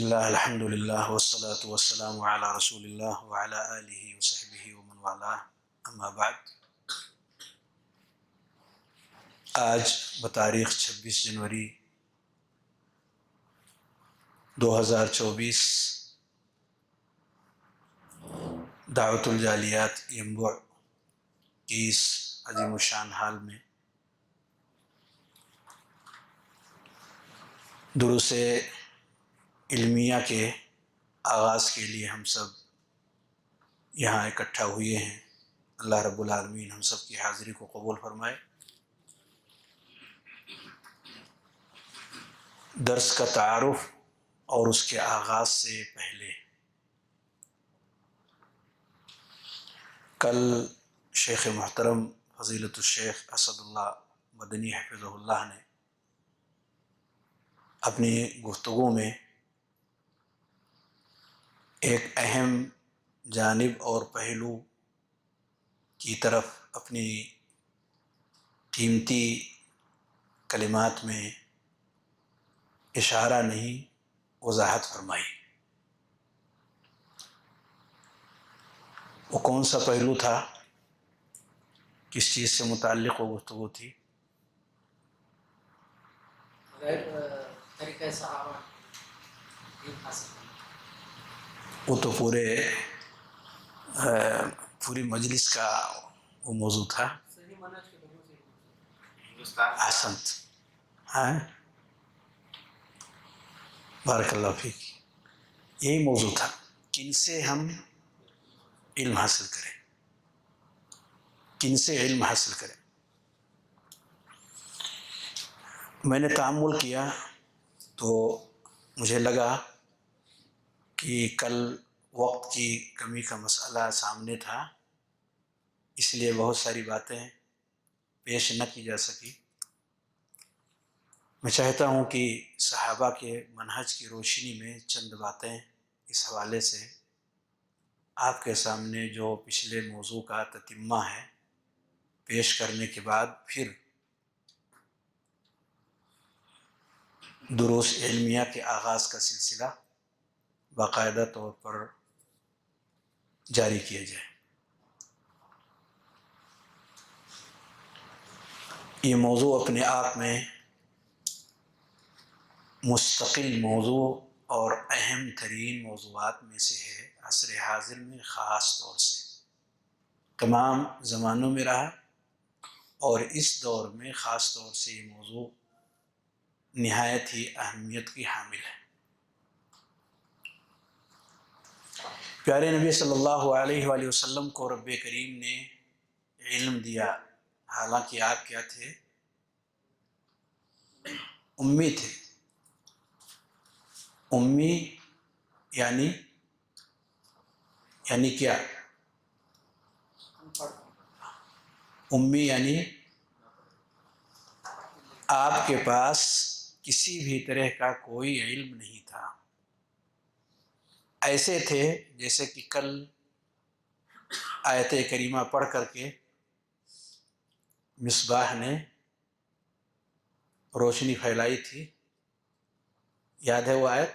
اللہ الحمد للہ والصلاة والسلام علی رسول اللہ وعلی آلہ وصحبہ ومن والاه اما بعد۔ آج بتاریخ 26 جنوری 2024 دعوت الجالیات ینبوع کی اس عظیم الشان حال میں دروس علمیہ کے آغاز کے لیے ہم سب یہاں اکٹھا ہوئے ہیں۔ اللہ رب العالمین ہم سب کی حاضری کو قبول فرمائے۔ درس کا تعارف اور اس کے آغاز سے پہلے کل شیخ محترم فضیلت الشیخ اسد اللہ مدنی حفظہ اللہ نے اپنی گفتگو میں ایک اہم جانب اور پہلو کی طرف اپنی قیمتی کلمات میں اشارہ نہیں وضاحت فرمائی۔ وہ کون سا پہلو تھا، کس چیز سے متعلق وہ گفتگو تھی؟ طریقہ صحابہ وہ تو پوری مجلس کا وہ موضوع تھا۔ احسنت، ہاں بارک اللہ فیک، یہی موضوع تھا، کن سے ہم علم حاصل کریں، کن سے علم حاصل کریں۔ میں نے تأمل کیا تو مجھے لگا کہ کل وقت کی کمی کا مسئلہ سامنے تھا، اس لیے بہت ساری باتیں پیش نہ کی جا سکی۔ میں چاہتا ہوں کہ صحابہ کے منہج کی روشنی میں چند باتیں اس حوالے سے آپ کے سامنے جو پچھلے موضوع کا تتمہ ہے پیش کرنے کے بعد پھر دروس علمیہ کے آغاز کا سلسلہ باقاعدہ طور پر جاری کیا جائے۔ یہ موضوع اپنے آپ میں مستقل موضوع اور اہم ترین موضوعات میں سے ہے، عصر حاضر میں خاص طور سے تمام زمانوں میں رہا، اور اس دور میں خاص طور سے یہ موضوع نہایت ہی اہمیت کی حامل ہے۔ پیارے نبی صلی اللہ علیہ وآلہ وسلم کو رب کریم نے علم دیا، حالانکہ آپ کیا تھے؟ امی تھے۔ امی یعنی کیا؟ امی یعنی آپ کے پاس کسی بھی طرح کا کوئی علم نہیں تھا، ایسے تھے جیسے کہ کل آیت کریمہ پڑھ کر کے مصباح نے روشنی پھیلائی تھی، یاد ہے وہ آیت؟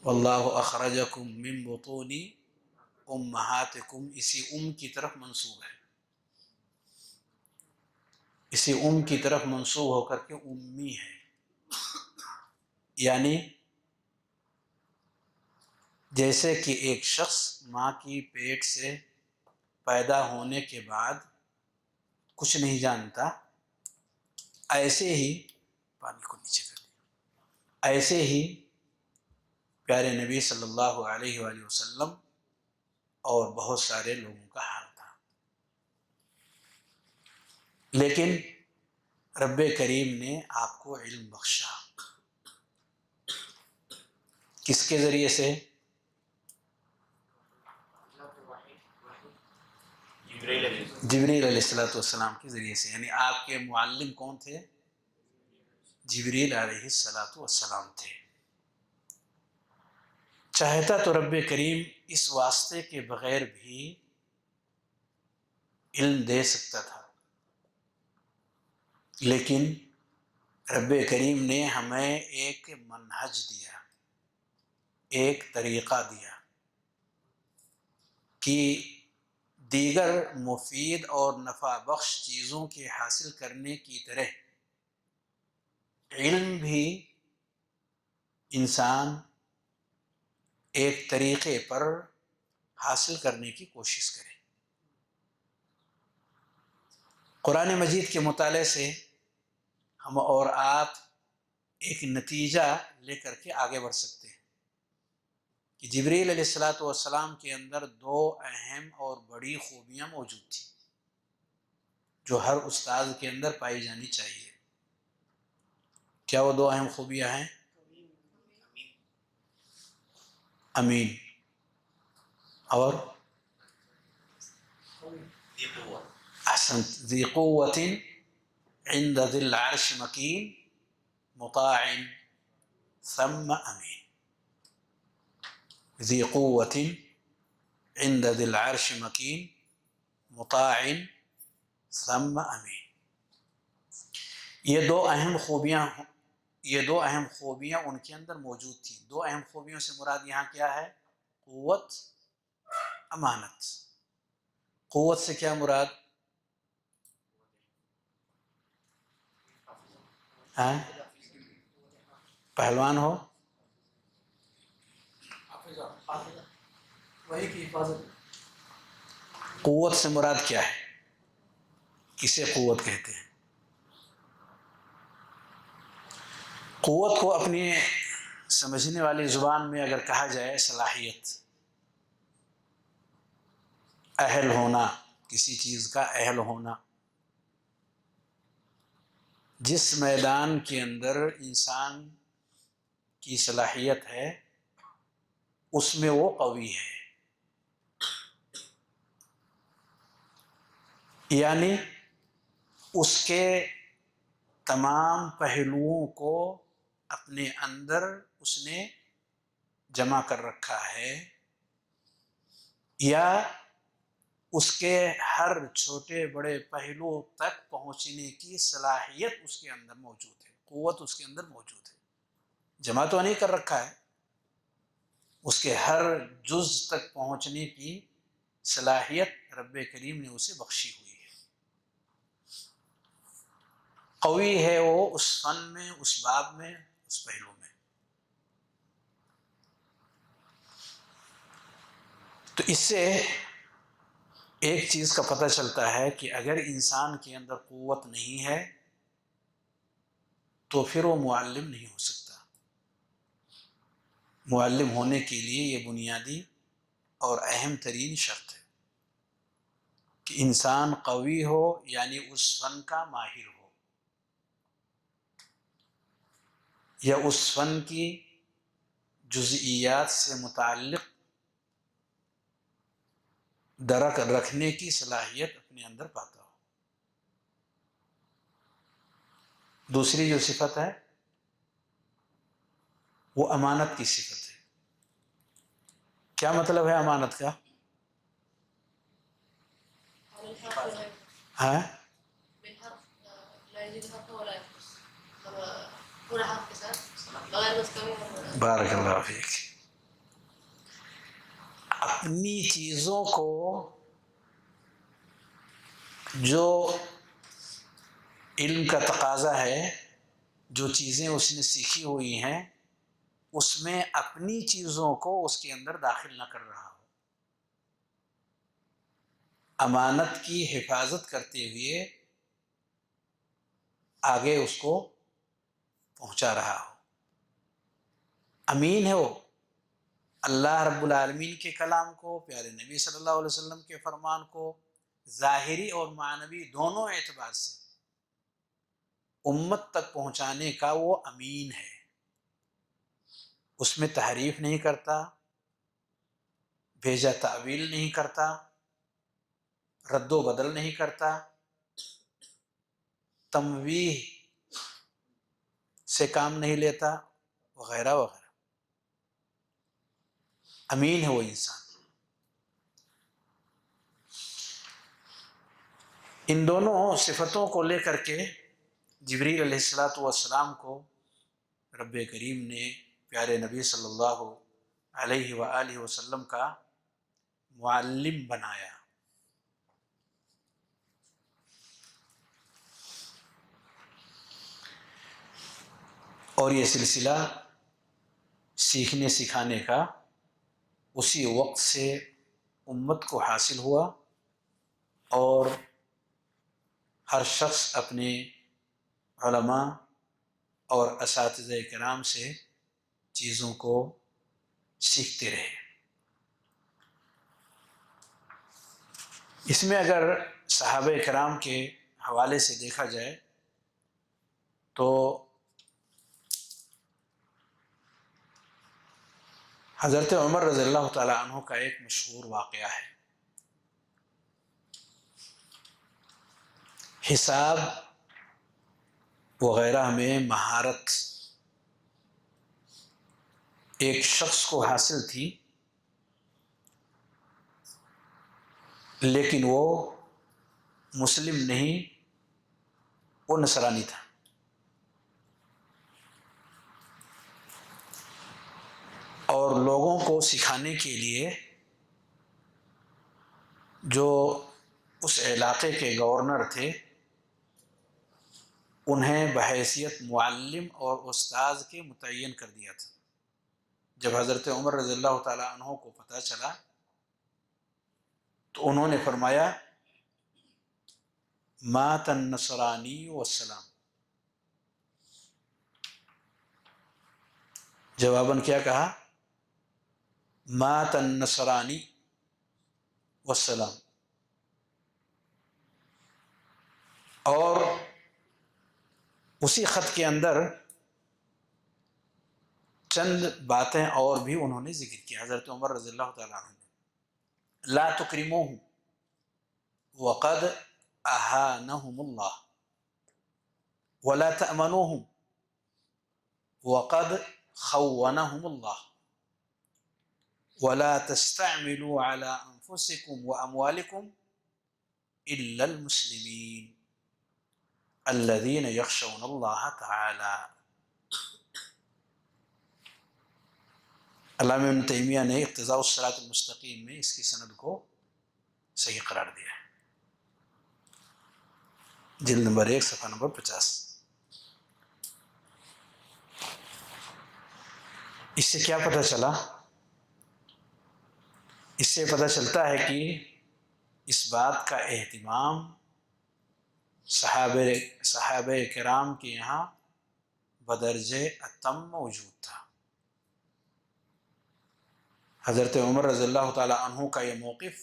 واللہ اخرجکم من بطون امہاتکم، اسی کی طرف منسوب ہے، اسی کی طرف منسوب ہو کر کے امی ہے، یعنی جیسے کہ ایک شخص ماں کی پیٹ سے پیدا ہونے کے بعد کچھ نہیں جانتا، ایسے ہی پانی کو نیچے کر دیا، ایسے ہی پیارے نبی صلی اللہ علیہ وآلہ وسلم اور بہت سارے لوگوں کا حال تھا۔ لیکن رب کریم نے آپ کو علم بخشا، کس کے ذریعے سے؟ جبریل علیہ السلام کے ذریعے سے، یعنی آپ کے معلم کون تھے؟ جبریل علیہ السلام تھے۔ چاہتا تو رب کریم اس واسطے کے بغیر بھی علم دے سکتا تھا، لیکن رب کریم نے ہمیں ایک منہج دیا، ایک طریقہ دیا کہ دیگر مفید اور نفع بخش چیزوں کے حاصل کرنے کی طرح علم بھی انسان ایک طریقے پر حاصل کرنے کی کوشش کرے۔ قرآن مجید کے مطالعے سے ہم اور آپ ایک نتیجہ لے کر کے آگے بڑھ سکتے ہیں کہ جبریل علیہ الصلاۃ والسلام کے اندر دو اہم اور بڑی خوبیاں موجود تھیں جو ہر استاد کے اندر پائی جانی چاہیے۔ کیا وہ دو اہم خوبیاں ہیں؟ امین اور احسنت ذی قوت عند ذی العرش مکین مطاع ثم امین۔ ذی قوت عند ذی العرش مکین مطاع ثم امین۔ یہ دو اہم خوبیاں ان کے اندر موجود تھیں۔ دو اہم خوبیوں سے مراد یہاں کیا ہے؟ قوت، امانت۔ قوت سے کیا مراد؟ پہلوان ہو، قوت سے مراد کیا ہے؟ کسے قوت کہتے ہیں؟ قوت کو اپنی سمجھنے والی زبان میں اگر کہا جائے صلاحیت، اہل ہونا، کسی چیز کا اہل ہونا۔ جس میدان کے اندر انسان کی صلاحیت ہے اس میں وہ قوی ہے، یعنی اس کے تمام پہلوؤں کو اپنے اندر اس نے جمع کر رکھا ہے، یا اس کے ہر چھوٹے بڑے پہلو تک پہنچنے کی صلاحیت اس کے اندر موجود ہے، قوت اس کے اندر موجود ہے۔ جمع تو نہیں کر رکھا ہے، اس کے ہر جز تک پہنچنے کی صلاحیت رب کریم نے اسے بخشی ہوئی ہے۔ قوی ہے وہ اس فن میں، اس باب میں، اس پہلو میں۔ تو اس سے ایک چیز کا پتہ چلتا ہے کہ اگر انسان کے اندر قوت نہیں ہے تو پھر وہ معلم نہیں ہو سکتا۔ معلم ہونے کے لیے یہ بنیادی اور اہم ترین شرط ہے کہ انسان قوی ہو، یعنی اس فن کا ماہر ہو، یا اس فن کی جزئیات سے متعلق درک رکھنے کی صلاحیت اپنے اندر پاتا ہو۔ دوسری جو صفت ہے وہ امانت کی صفت ہے۔ کیا مطلب ہے امانت کا؟ ہاں، بارک اللہ فیک۔ اپنی چیزوں کو جو علم کا تقاضا ہے، جو چیزیں اس نے سیکھی ہوئی ہیں، اس میں اپنی چیزوں کو اس کے اندر داخل نہ کر رہا ہو، امانت کی حفاظت کرتے ہوئے آگے اس کو پہنچا رہا ہو۔ امین ہے وہ اللہ رب العالمین کے کلام کو، پیارے نبی صلی اللہ علیہ وسلم کے فرمان کو ظاہری اور معنوی دونوں اعتبار سے امت تک پہنچانے کا وہ امین ہے۔ اس میں تحریف نہیں کرتا، بھیجا تعویل نہیں کرتا، رد و بدل نہیں کرتا، تمویہ سے کام نہیں لیتا، وغیرہ وغیرہ۔ امین ہے وہ انسان۔ ان دونوں صفتوں کو لے کر کے جبریل علیہ السلام کو رب کریم نے پیارے نبی صلی اللہ علیہ وآلہ وسلم کا معلم بنایا. اور یہ سلسلہ سیکھنے سکھانے کا اسی وقت سے امت کو حاصل ہوا، اور ہر شخص اپنے علماء اور اساتذہ کرام سے چیزوں کو سیکھتے رہے. اس میں اگر صحابہ کرام کے حوالے سے دیکھا جائے تو حضرت عمر رضی اللہ تعالیٰ عنہ کا ایک مشہور واقعہ ہے. حساب وغیرہ میں مہارت ایک شخص کو حاصل تھی، لیکن وہ مسلم نہیں، وہ نصرانی تھا. اور لوگوں کو سکھانے کے لیے جو اس علاقے کے گورنر تھے، انہیں بحیثیت معلم اور استاذ کے متعین کر دیا تھا. جب حضرت عمر رضی اللہ تعالیٰ عنہ کو پتہ چلا تو انہوں نے فرمایا مات النصرانی والسلام. جواباً کیا کہا؟ مات النصرانی والسلام. اور اسی خط کے اندر چند باتیں اور بھی انہوں نے ذکر کیا حضرت عمر رضی اللہ تعالیٰ عنہ نے. لا تکرموہم وقد اہانہم اللہ ولا تأمنوہم وقد خونہم اللہ ولا تستعملوا على انفسکم واموالکم الا المسلمین الذین یخشون اللہ تعالی. علامہ ابن تیمیہ نے اقتضاء الصراط المستقیم میں اس کی سند کو صحیح قرار دیا ہے، جلد نمبر 1 صفحہ نمبر 50. اس سے کیا پتہ چلا؟ اس سے پتہ چلتا ہے کہ اس بات کا اہتمام صحابہ کرام کے یہاں بدرجہ اتم موجود تھا. حضرت عمر رضی اللہ تعالیٰ عنہ کا یہ موقف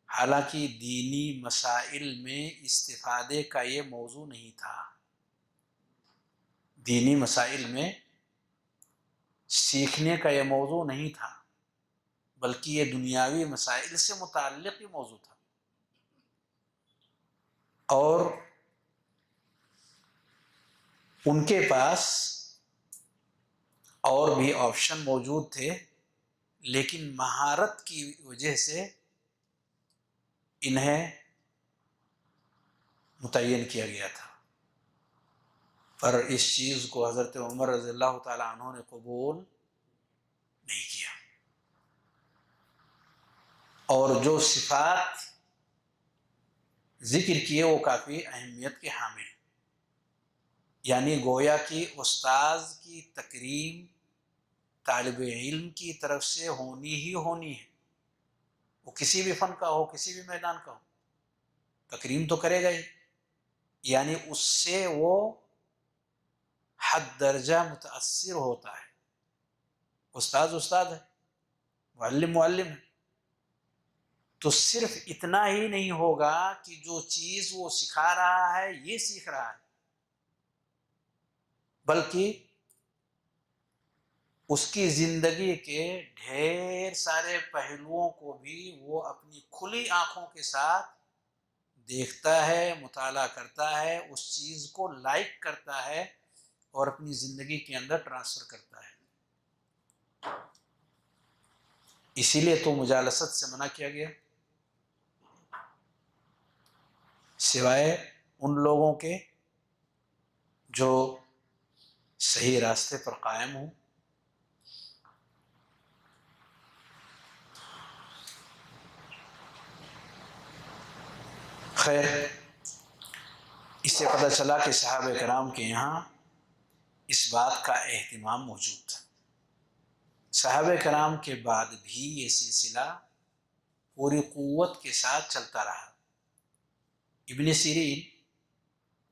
حالانکہ دینی مسائل میں استفادے کا یہ موضوع نہیں تھا، دینی مسائل میں سیکھنے کا یہ موضوع نہیں تھا، بلکہ یہ دنیاوی مسائل سے متعلق ہی موضوع تھا. اور ان کے پاس اور بھی آپشن موجود تھے، لیکن مہارت کی وجہ سے انہیں متعین کیا گیا تھا. پر اس چیز کو حضرت عمر رضی اللہ تعالیٰ عنہ نے قبول نہیں کیا، اور جو صفات ذکر کیے وہ کافی اہمیت کے حامل، یعنی گویا کہ استاذ کی تکریم طالب علم کی طرف سے ہونی ہی ہونی ہے. وہ کسی بھی فن کا ہو، کسی بھی میدان کا ہو، تکریم تو کرے گا ہی. یعنی اس سے وہ حد درجہ متاثر ہوتا ہے. استاد استاد ہے، معلم معلم ہے، تو صرف اتنا ہی نہیں ہوگا کہ جو چیز وہ سکھا رہا ہے یہ سیکھ رہا ہے، بلکہ اس کی زندگی کے ڈھیر سارے پہلوؤں کو بھی وہ اپنی کھلی آنکھوں کے ساتھ دیکھتا ہے، مطالعہ کرتا ہے، اس چیز کو لائک کرتا ہے اور اپنی زندگی کے اندر ٹرانسفر کرتا ہے. اسی لیے تو مجالست سے منع کیا گیا، سوائے ان لوگوں کے جو صحیح راستے پر قائم ہوں. خیر، اس سے پتہ چلا کہ صحابہ کرام کے یہاں اس بات کا اہتمام موجود تھا. صحابہ کرام کے بعد بھی یہ سلسلہ پوری قوت کے ساتھ چلتا رہا. ابن سیرین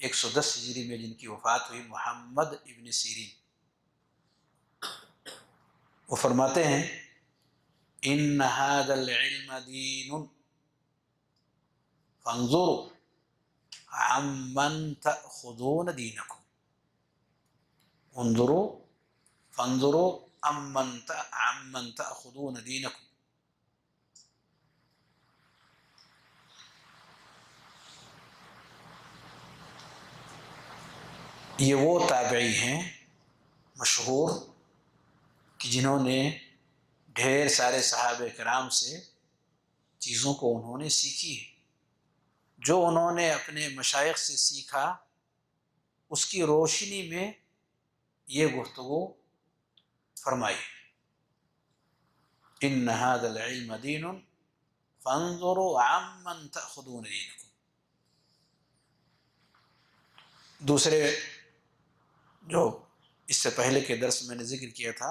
110 ہجری میں جن کی وفات ہوئی، محمد ابن سیرین، وہ فرماتے ہیں ان هذا العلم دین فانظروا عمن تأخذون دینکم. انظروا فانظروا عمن تأخذون دینکم. یہ وہ تابعی ہیں مشہور کہ جنہوں نے ڈھیر سارے صحابہ کرام سے چیزوں کو انہوں نے سیکھی ہے. جو انہوں نے اپنے مشائخ سے سیکھا اس کی روشنی میں یہ گفتگو فرمائی. ان هذا العلم دین فانظروا عمن تأخذون دینکم. دوسرے جو اس سے پہلے کے درس میں نے ذکر کیا تھا،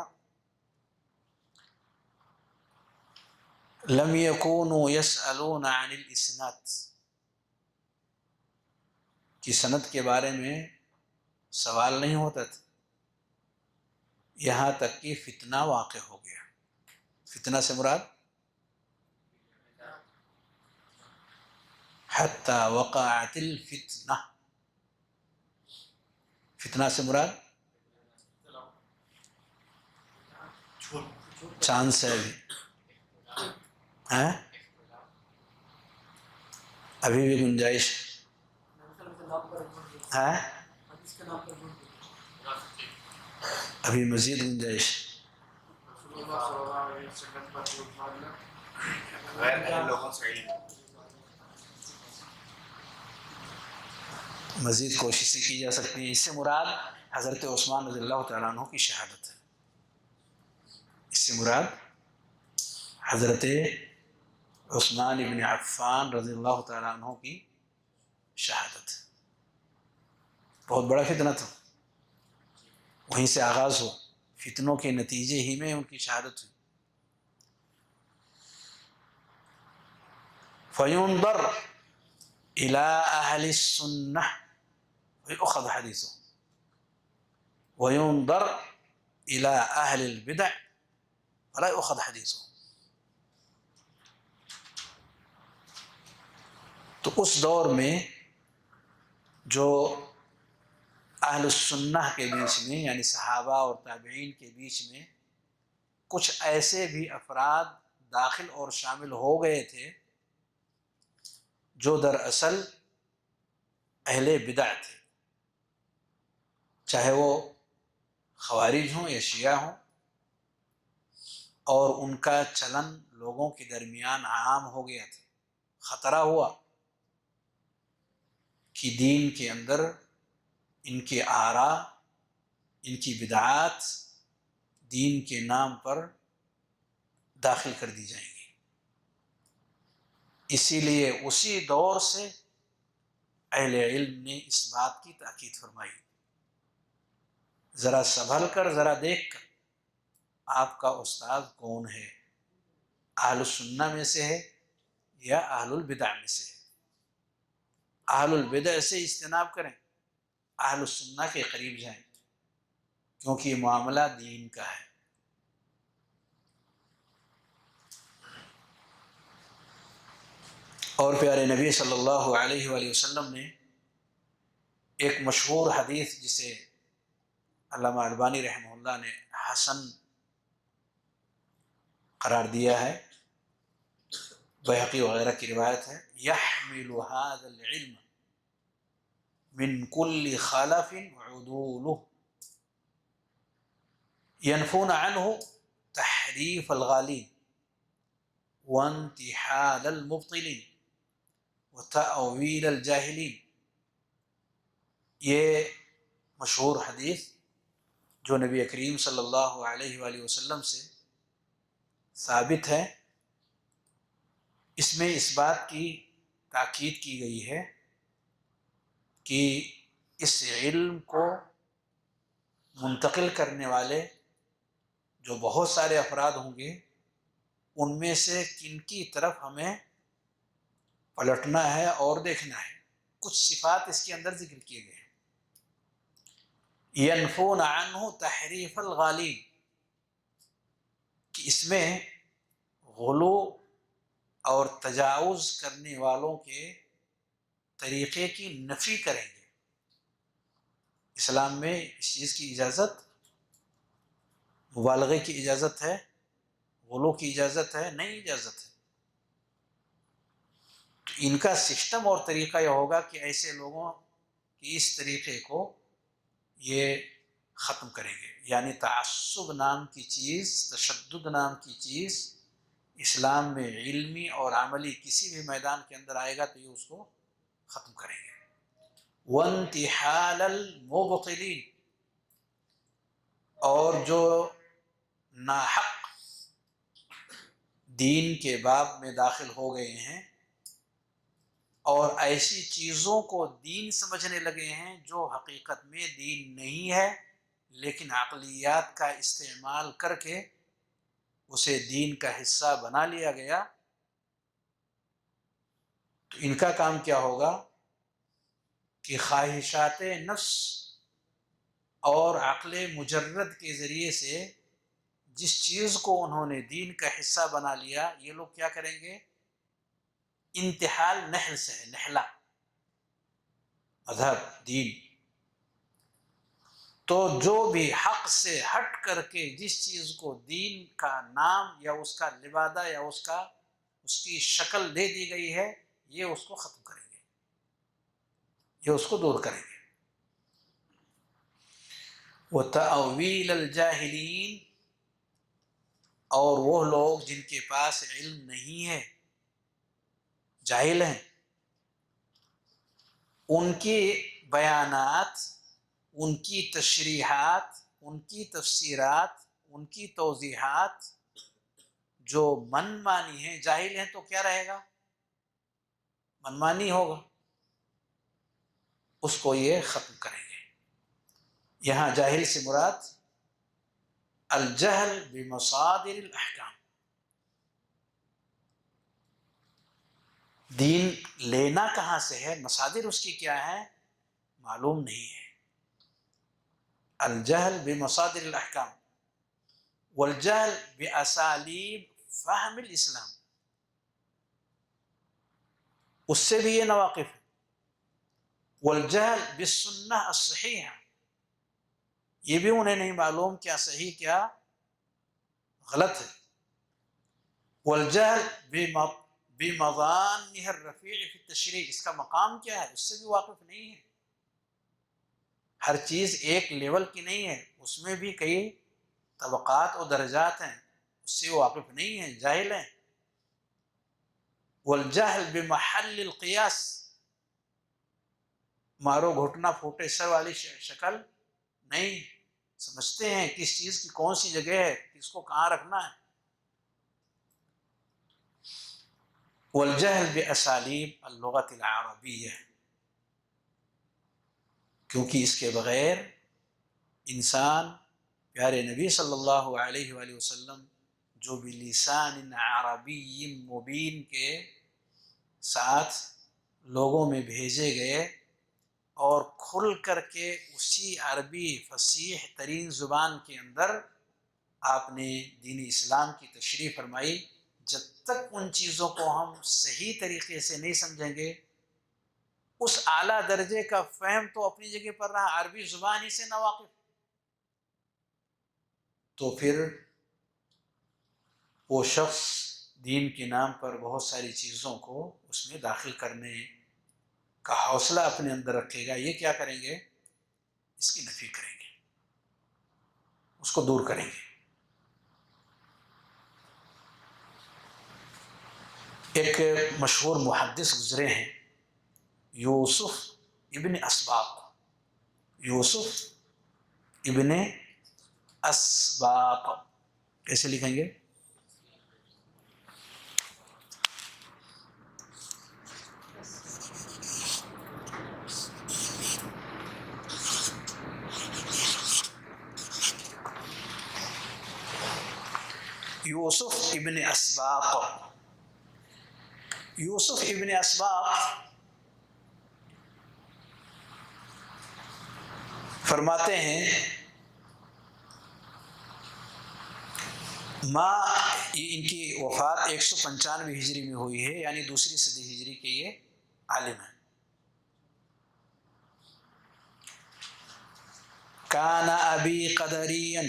لم يكونوا يسألون عن الاسناد، کہ سند کے بارے میں سوال نہیں ہوتا تھا، یہاں تک کہ فتنہ واقع ہو گیا. فتنہ سے مراد حتی وقعت الفتنہ، فتنہ سے مراد چاند سے ہے، ابھی بھی گنجائش ہے، ابھی مزید گنجائش. مزید کوششیں کی جا سکتی ہیں. اس سے مراد حضرت عثمان رضی اللہ تعالیٰ عنہ کی شہادت ہے. اس سے مراد حضرت عثمان ابن عفان رضی اللہ تعالیٰ عنہ کی شہادت ہے. بہت بڑا فتنہ تھا، وہیں سے آغاز ہوا، فتنوں کے نتیجے ہی میں ان کی شہادت ہوئی. فَيُنظَرْ إِلَىٰ أَهْلِ السُّنَّةِ وَيُؤْخَذْ حَدِيثُهُمْ وَيُنظَرْ إِلَىٰ أَهْلِ الْبِدْعِ وَلَا يُؤْخَذْ حَدِيثُهُمْ. تو اس دور میں جو اہل السنہ کے بیچ میں، یعنی صحابہ اور تابعین کے بیچ میں کچھ ایسے بھی افراد داخل اور شامل ہو گئے تھے جو دراصل اہل بدع تھے، چاہے وہ خوارج ہوں یا شیعہ ہوں، اور ان کا چلن لوگوں کے درمیان عام ہو گیا تھا. خطرہ ہوا کہ دین کے اندر ان کے آراء، ان کی بدعات دین کے نام پر داخل کر دی جائیں گی. اسی لیے اسی دور سے اہل علم نے اس بات کی تاکید فرمائی، ذرا سنبھل کر، ذرا دیکھ کر آپ کا استاد کون ہے، اہل السنہ میں سے ہے یا اہل البدع میں سے ہے. اہل البدع سے اجتناب کریں، اہل السنہ کے قریب جائیں، کیونکہ یہ معاملہ دین کا ہے. اور پیارے نبی صلی اللہ علیہ وآلہ وسلم نے ایک مشہور حدیث جسے علامہ البانی رحمہ اللہ نے حسن قرار دیا ہے، بیہقی وغیرہ کی روایت ہے، یحمل هذا العلم من كل خلف عدوله ينفون عنه تحریف الغالین وانتحال المبطلین وتأویل الجاہلین. یہ مشہور حدیث جو نبی کریم صلی اللہ علیہ وآلہ وسلم سے ثابت ہے، اس میں اس بات کی تاکید کی گئی ہے کہ اس علم کو منتقل کرنے والے جو بہت سارے افراد ہوں گے، ان میں سے کن کی طرف ہمیں پلٹنا ہے اور دیکھنا ہے۔ کچھ صفات اس کے اندر ذکر کیے گئے ہیں۔ ینفون عنہ تحریف الغالین، کہ اس میں غلو اور تجاوز کرنے والوں کے طریقے کی نفی کریں گے۔ اسلام میں اس چیز کی اجازت، مبالغے کی اجازت ہے، غلو کی اجازت ہے؟ نہیں اجازت ہے۔ تو ان کا سسٹم اور طریقہ یہ ہوگا کہ ایسے لوگوں کی اس طریقے کو یہ ختم کریں گے، یعنی تعصب نام کی چیز، تشدد نام کی چیز اسلام میں علمی اور عملی کسی بھی میدان کے اندر آئے گا تو یہ اس کو ختم کریں گے۔ وانتحال المبطلین، اور جو ناحق دین کے باب میں داخل ہو گئے ہیں اور ایسی چیزوں کو دین سمجھنے لگے ہیں جو حقیقت میں دین نہیں ہے، لیکن عقلیات کا استعمال کر کے اسے دین کا حصہ بنا لیا گیا، تو ان کا کام کیا ہوگا کہ خواہشات نفس اور عقل مجرد کے ذریعے سے جس چیز کو انہوں نے دین کا حصہ بنا لیا، یہ لوگ کیا کریں گے؟ انتحال نحل سے ہے، نحلہ مذہب دین، تو جو بھی حق سے ہٹ کر کے جس چیز کو دین کا نام یا اس کا لبادہ یا اس کی شکل دے دی گئی ہے، یہ اس کو ختم کریں گے، یہ اس کو دور کریں گے۔ وَتَأْوِيلَ الْجَاهِلِينَ، اور وہ لوگ جن کے پاس علم نہیں ہے، جاہل ہیں، ان کے بیانات، ان کی تشریحات، ان کی تفسیرات، ان کی توضیحات جو من مانی ہیں، جاہل ہیں تو کیا رہے گا؟ من مانی ہوگا، اس کو یہ ختم کریں گے۔ یہاں جاہل سے مراد الجہل بمصادر الاحکام، دین لینا کہاں سے ہے، مصادر اس کی کیا ہے، معلوم نہیں ہے۔ الجہل بمصادر الاحکام والجہل باسالیب فہم الاسلام، اس سے بھی یہ نواقف ہے۔ والجہل بالسنہ الصحیحہ، یہ بھی انہیں نہیں معلوم کیا صحیح کیا غلط ہے۔ والجہل بمظانہ الرفیع فی التشریع، اس کا مقام کیا ہے، اس سے بھی واقف نہیں ہے۔ ہر چیز ایک لیول کی نہیں ہے، اس میں بھی کئی طبقات و درجات ہیں، اس سے واقف نہیں ہیں، جاہل ہیں۔ والجہل بمحل القیاس، مارو گھٹنا پھوٹے سر والی شکل نہیں سمجھتے ہیں، کس چیز کی کون سی جگہ ہے، کس کو کہاں رکھنا ہے۔ والجہل باسالیب اللغۃ العربیہ، کیونکہ اس کے بغیر انسان پیارے نبی صلی اللہ علیہ وآلہ وسلم جو بلسان عربی مبین کے ساتھ لوگوں میں بھیجے گئے اور کھل کر کے اسی عربی فصیح ترین زبان کے اندر آپ نے دین اسلام کی تشریح فرمائی، جب تک ان چیزوں کو ہم صحیح طریقے سے نہیں سمجھیں گے، اس اعلیٰ درجے کا فہم تو اپنی جگہ پر رہا، عربی زبان ہی سے ناواقف، تو پھر وہ شخص دین کے نام پر بہت ساری چیزوں کو اس میں داخل کرنے کا حوصلہ اپنے اندر رکھے گا، یہ کیا کریں گے؟ اس کی نفی کریں گے، اس کو دور کریں گے۔ ایک مشہور محدث گزرے ہیں، یوسف ابن اسباق، یوسف ابن اسباق کیسے لکھیں گے؟ یوسف ابن اسباق. یوسف ابن اسباق فرماتے ہیں ان کی وفات 195 ہجری میں ہوئی ہے، یعنی دوسری صدی ہجری کے یہ عالم ہیں. کان ابی قدریا،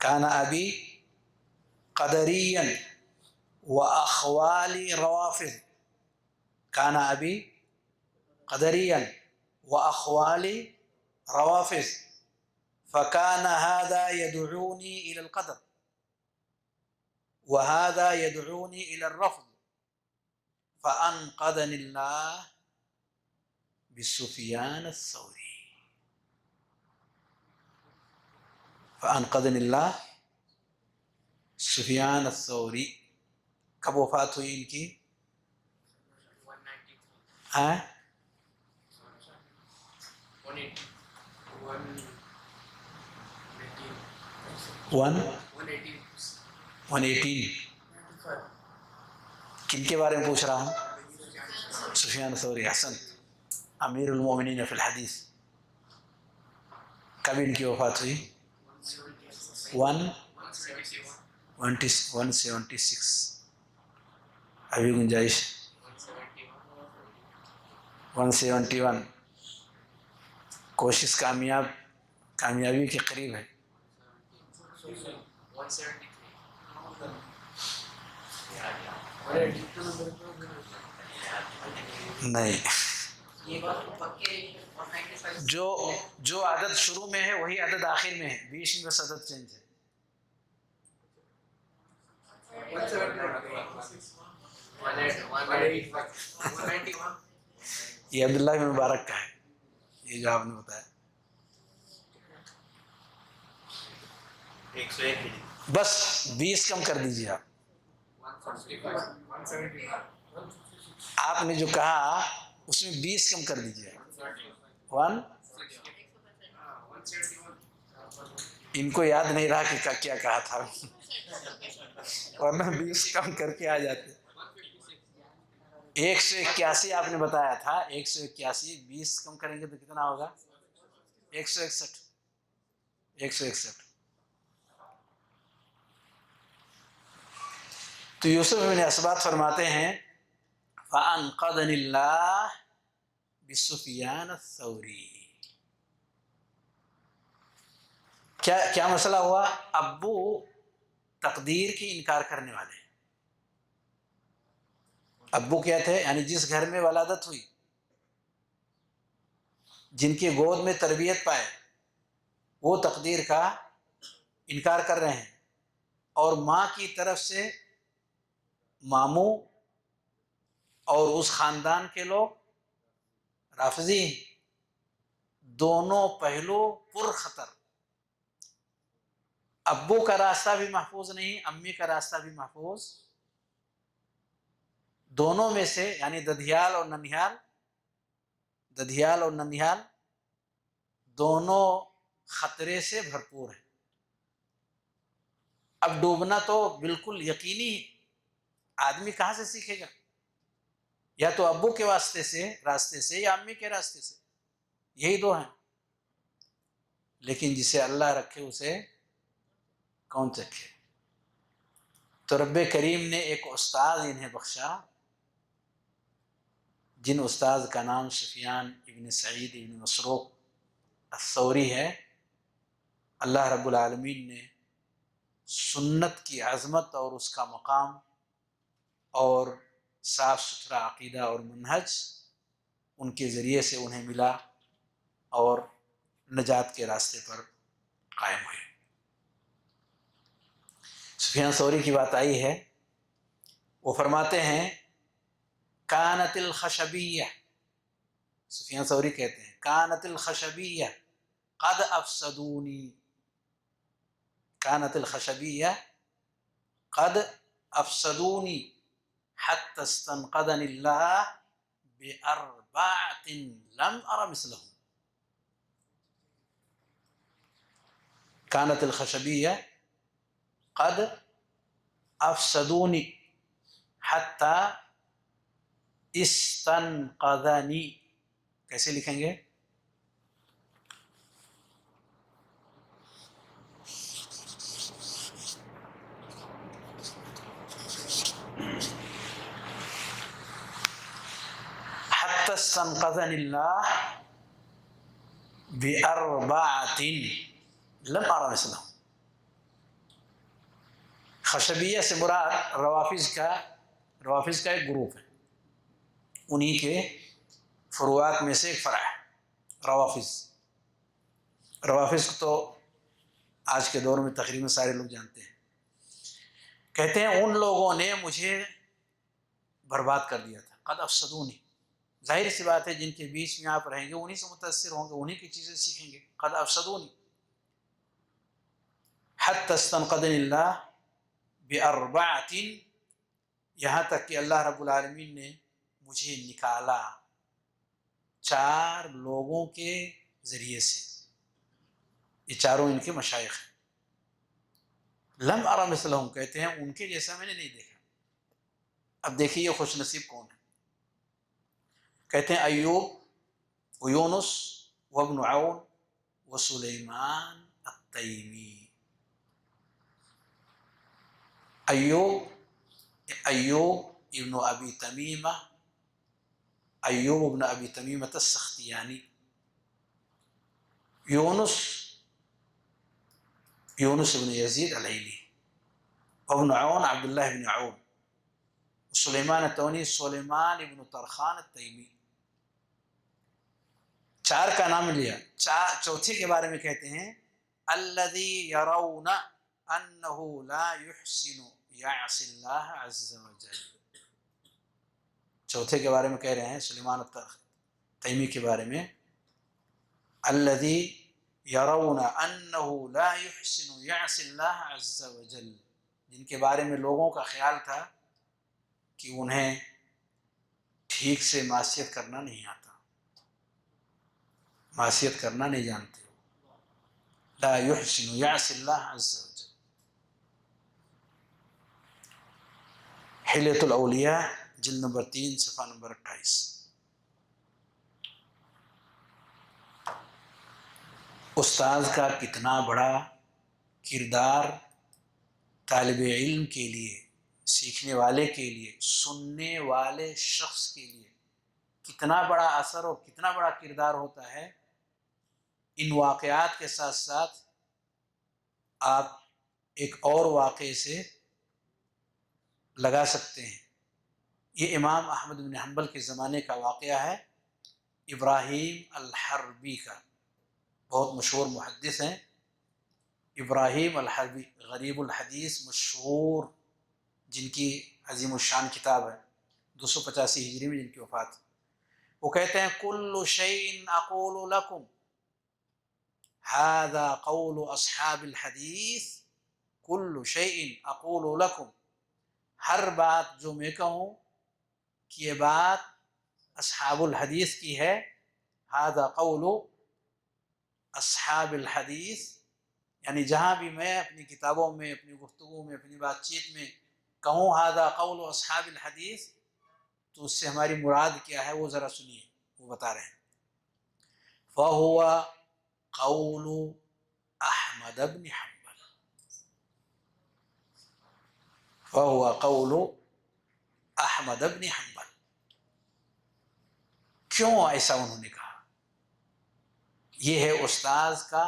کان ابی قدریا واخوالی روافض. کان ابی قدریا واخوالی روافض فكان هذا يدعوني إلى القدر وهذا يدعوني إلى الرفض فأنقذني الله بسفيان الثوري. فأنقذني الله سفیان الثوری. کب وفات ہوئی ان کی؟ 118. کن کے بارے میں پوچھ رہا ہوں؟ سفیان ثوری. حسن، امیر المومنین فی الحدیث. کب ان کی وفات ہوئی؟ 176. ابھی گنجائش 171. کوشش کامیابی کے قریب ہے. نہیں، جو عدد شروع میں ہے وہی عدد آخر میں ہے، بیچ میں بس عدد چینج ہے. یہ عبداللہ بن مبارک کا ہے، یہ جو آپ نے بتایا. 101. بس 20 کم کر دیجیے آپ. آپ نے جو کہا اس میں 20 کم کر دیجیے. 1 ان کو یاد نہیں رہا کہ کیا کہا تھا، ورنہ 20 کم کر کے آ جاتے. 181 آپ نے بتایا تھا. 181 20 کم کریں گے تو کتنا ہوگا؟ 161. تو یوسف بن اسباط فرماتے ہیں فَأَنْقَذَنِ اللَّهُ بِسُفْيَانَ الثَّوْرِي. کیا مسئلہ ہوا؟ ابو تقدیر کی انکار کرنے والے. ابو کیا تھے؟ یعنی جس گھر میں ولادت ہوئی، جن کے گود میں تربیت پائے، وہ تقدیر کا انکار کر رہے ہیں. اور ماں کی طرف سے ماموں اور اس خاندان کے لوگ رافضی ہیں. دونوں پہلو پر خطر. ابو کا راستہ بھی محفوظ نہیں، امی کا راستہ بھی محفوظ. دونوں میں سے یعنی ددھیال اور ننھیال دونوں خطرے سے بھرپور ہیں. اب ڈوبنا تو بالکل یقینی ہے. آدمی کہاں سے سیکھے گا؟ یا تو ابو کے راستے سے یا امی کے راستے سے. یہی دو ہیں. لیکن جسے اللہ رکھے اسے کون چکھے. تو رب کریم نے ایک استاد انہیں بخشا، جن استاد کا نام سفیان ابن سعید ابن مسروق الثوری ہے. اللہ رب العالمین نے سنت کی عظمت اور اس کا مقام اور صاف ستھرا عقیدہ اور منہج ان کے ذریعے سے انہیں ملا اور نجات کے راستے پر قائم ہوئے. سفیان ثوری کی بات آئی ہے، وہ فرماتے ہیں کانت الخشبیہ سفیان ثوری کہتے ہیں کانت الخشبیہ قد افسدونی، کانت الخشبیہ قد افسدونی حتی استنقذنی اللہ بأربعۃ لم ار مثلہم. کانت الخشبیہ قد افسدونی حتی استنقذنی، کیسے لکھیں گے؟ حتی استنقذنی اللہ بأربعۃ لم ار مثلہم. خشبیہ سے مراد روافظ کا ایک گروپ ہے، انہی کے فروعات میں سے ایک فرع ہے روافظ. روافظ کو تو آج کے دور میں تقریباً سارے لوگ جانتے ہیں. کہتے ہیں ان لوگوں نے مجھے برباد کر دیا تھا. قد افسدونی، ظاہر سی بات ہے جن کے بیچ میں آپ رہیں گے انہی سے متاثر ہوں گے، انہی کی چیزیں سیکھیں گے. قد افسدونی حتی استنقذنی اللہ بأربعۃ، یہاں تک کہ اللہ رب العالمین نے مجھے نکالا 4 لوگوں کے ذریعے سے. یہ چاروں ان کے مشائخ ہیں. لم ار مثلہم، کہتے ہیں ان کے جیسا میں نے نہیں دیکھا. اب دیکھیے یہ خوش نصیب کون ہے. کہتے ہیں ایوب ویونس وابن عون وسلیمان التیمی. ایوب ابن ابی تمیمہ، ایوب ابن ابی تمیمۃ السختیانی، یونس ابن یزید الایلی، ابن عون عبداللہ ابن عون، سلیمان التونی سلیمان ابن طرخان التیمی. 4 کا نام لیا. چوتھے کے بارے میں کہتے ہیں الذی یرون انہ لا یحسن یعصی اللہ عز وجل. چوتھے کے بارے میں کہہ رہے ہیں سلیمان التیمی کے بارے میں الذی یرون انہ لا یحسن یعصی اللہ عز وجل، جن کے بارے میں لوگوں کا خیال تھا کہ انہیں ٹھیک سے معصیت کرنا نہیں آتا، معصیت کرنا نہیں جانتے. لا یحسن یعصی اللہ عز وجل. حلیۃ الاولیاء جلد نمبر 3 صفحہ نمبر 28. استاذ کا کتنا بڑا کردار طالب علم کے لیے، سیکھنے والے کے لیے، سننے والے شخص کے لیے کتنا بڑا اثر اور کتنا بڑا کردار ہوتا ہے. ان واقعات کے ساتھ ساتھ آپ ایک اور واقعے سے لگا سکتے ہیں. یہ امام احمد بن حنبل کے زمانے کا واقعہ ہے. ابراہیم الحربی کا، بہت مشہور محدث ہیں ابراہیم الحربی، غریب الحدیث مشہور، جن کی عظیم الشان کتاب ہے 285 ہجری میں جن کی وفات. وہ کہتے ہیں کل شیء اقول لکم ھذا قول اصحاب الحدیث، کل شیء اقول لکم، ہر بات جو میں کہوں کہ یہ بات اصحاب الحدیث کی ہے. ھذا قول اصحاب الحدیث، یعنی جہاں بھی میں اپنی کتابوں میں، اپنی گفتگو میں، اپنی بات چیت میں کہوں ھذا قول اصحاب الحدیث، تو اس سے ہماری مراد کیا ہے وہ ذرا سنیے. وہ بتا رہے ہیں فَهُوَ قول احمد بن حنبل، فَهُوَ قول احمد بن حنبل. کیوں ایسا انہوں نے کہا؟ یہ ہے استاذ کا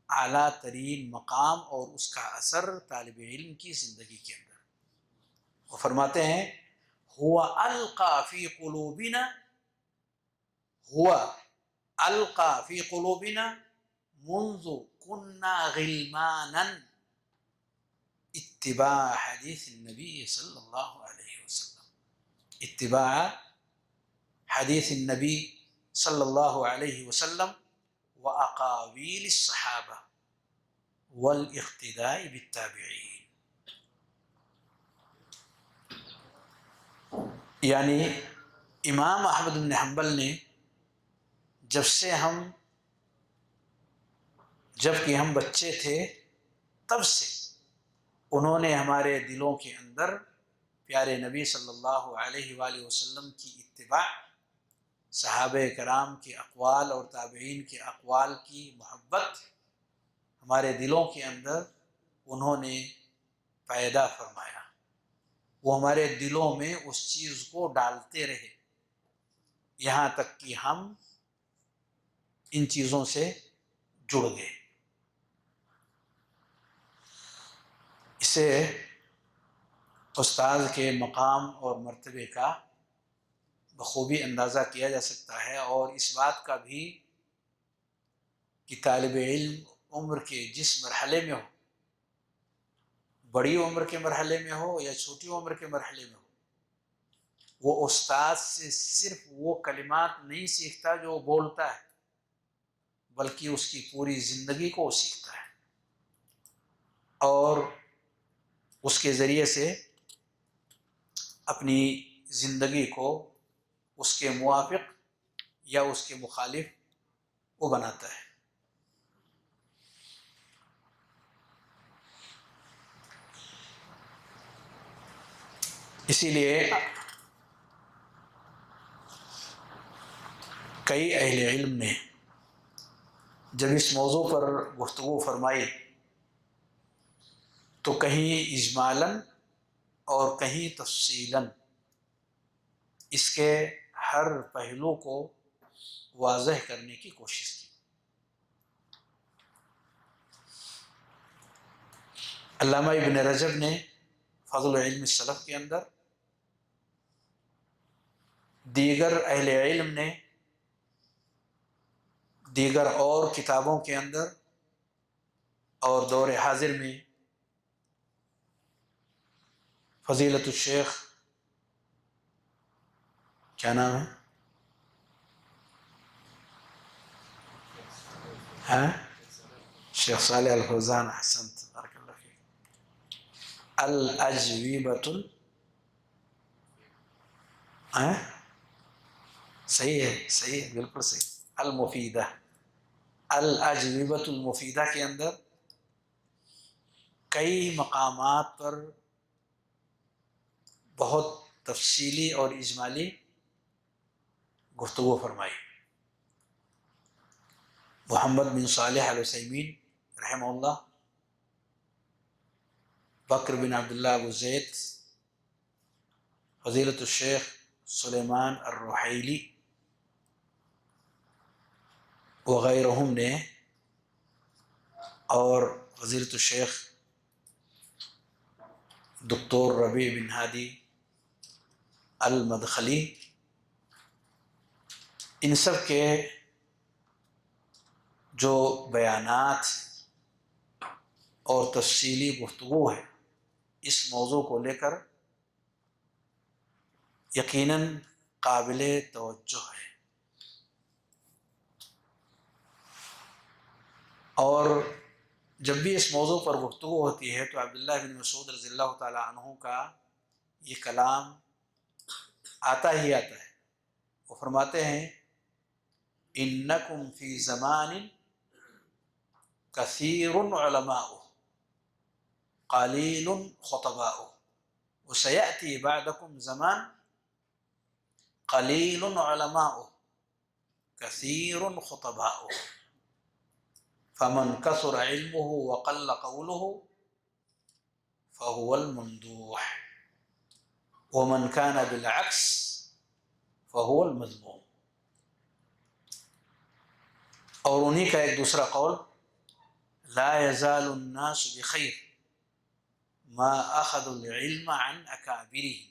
اعلیٰ ترین مقام اور اس کا اثر طالب علم کی زندگی کے اندر. وہ فرماتے ہیں هو القى في قلوبنا، هو القى في قلوبنا منذ كنا غلمانا اتباع حدیث النبی صلی اللہ علیہ وسلم. اتباع حدیث النبی صلی اللہ علیہ وسلم وأقاویل الصحابہ والاقتداء بالتابعین. یعنی امام احمد بن حنبل نے جب کہ ہم بچے تھے تب سے انہوں نے ہمارے دلوں کے اندر پیارے نبی صلی اللہ علیہ وآلہ وسلم کی اتباع، صحابہ کرام کے اقوال اور تابعین کے اقوال کی محبت ہمارے دلوں کے اندر انہوں نے پیدا فرمایا. وہ ہمارے دلوں میں اس چیز کو ڈالتے رہے یہاں تک کہ ہم ان چیزوں سے جڑ گئے. اسے استاد کے مقام اور مرتبے کا بخوبی اندازہ کیا جا سکتا ہے، اور اس بات کا بھی کہ طالب علم عمر کے جس مرحلے میں ہو، بڑی عمر کے مرحلے میں ہو یا چھوٹی عمر کے مرحلے میں ہو، وہ استاد سے صرف وہ کلمات نہیں سیکھتا جو وہ بولتا ہے، بلکہ اس کی پوری زندگی کو وہ سیکھتا ہے اور اس کے ذریعے سے اپنی زندگی کو اس کے موافق یا اس کے مخالف وہ بناتا ہے. اسی لیے کئی اہل علم نے جب اس موضوع پر گفتگو فرمائی تو کہیں اجمالاً اور کہیں تفصیلاً اس کے ہر پہلو کو واضح کرنے کی کوشش کی. علامہ ابن رجب نے فضل علم السلف کے اندر، دیگر اہل علم نے دیگر اور کتابوں کے اندر، اور دور حاضر میں فضیلت الشیخ کیا نام ہے؟ ہاں شیخ صالح الفوزان، احسنت بارک اللہ فیک. الاجوبۃ صحیح ہے بالکل صحیح. المفیدہ، الاجوبۃ المفیدہ کے اندر کئی مقامات پر بہت تفصیلی اور اجمالی گفتگو فرمائی. محمد بن صالح العثیمین رحمہ اللہ، بکر بن عبداللہ ابو زید، فضیلت الشیخ سلیمان الرحیلی وغیرہم نے، اور فضیلت الشیخ دکتور ربیع بن ہادی المدخلی، ان سب کے جو بیانات اور تفصیلی گفتگو ہے اس موضوع کو لے کر یقیناً قابل توجہ ہے. اور جب بھی اس موضوع پر گفتگو ہوتی ہے تو عبداللہ بن مسعود رضی اللہ تعالی عنہ کا یہ کلام آتا ہی آتا ہے. وہ فرماتے ہیں انکم فی زمان کثیر علماء قلیل خطباء وسیأتی بعدکم زمان قلیل علماء کثیر خطباء فمن کثر علمه وقل قوله فهو الممدوح ومن كان بالعكس فهو المذموم. اور انہی کا ایک دوسرا قول، لا يزال الناس بخير ما اخذوا العلم عن اکابرهم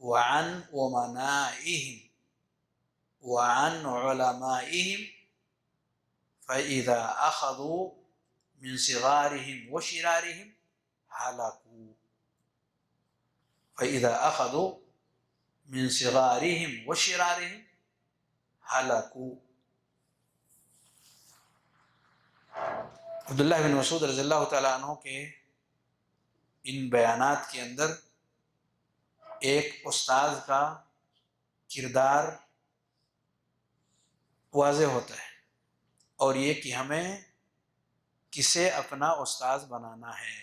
وعن امنائهم وعن علمائهم فاذا اخذوا من صغارهم وشرارهم هلكوا فاذا اخذوا من صغارهم وشرارهم ہلاکو۔ عبداللہ بن مسعود رضی اللہ تعالیٰ عنہ کے ان بیانات کے اندر ایک استاذ کا کردار واضح ہوتا ہے، اور یہ کہ ہمیں کسے اپنا استاذ بنانا ہے۔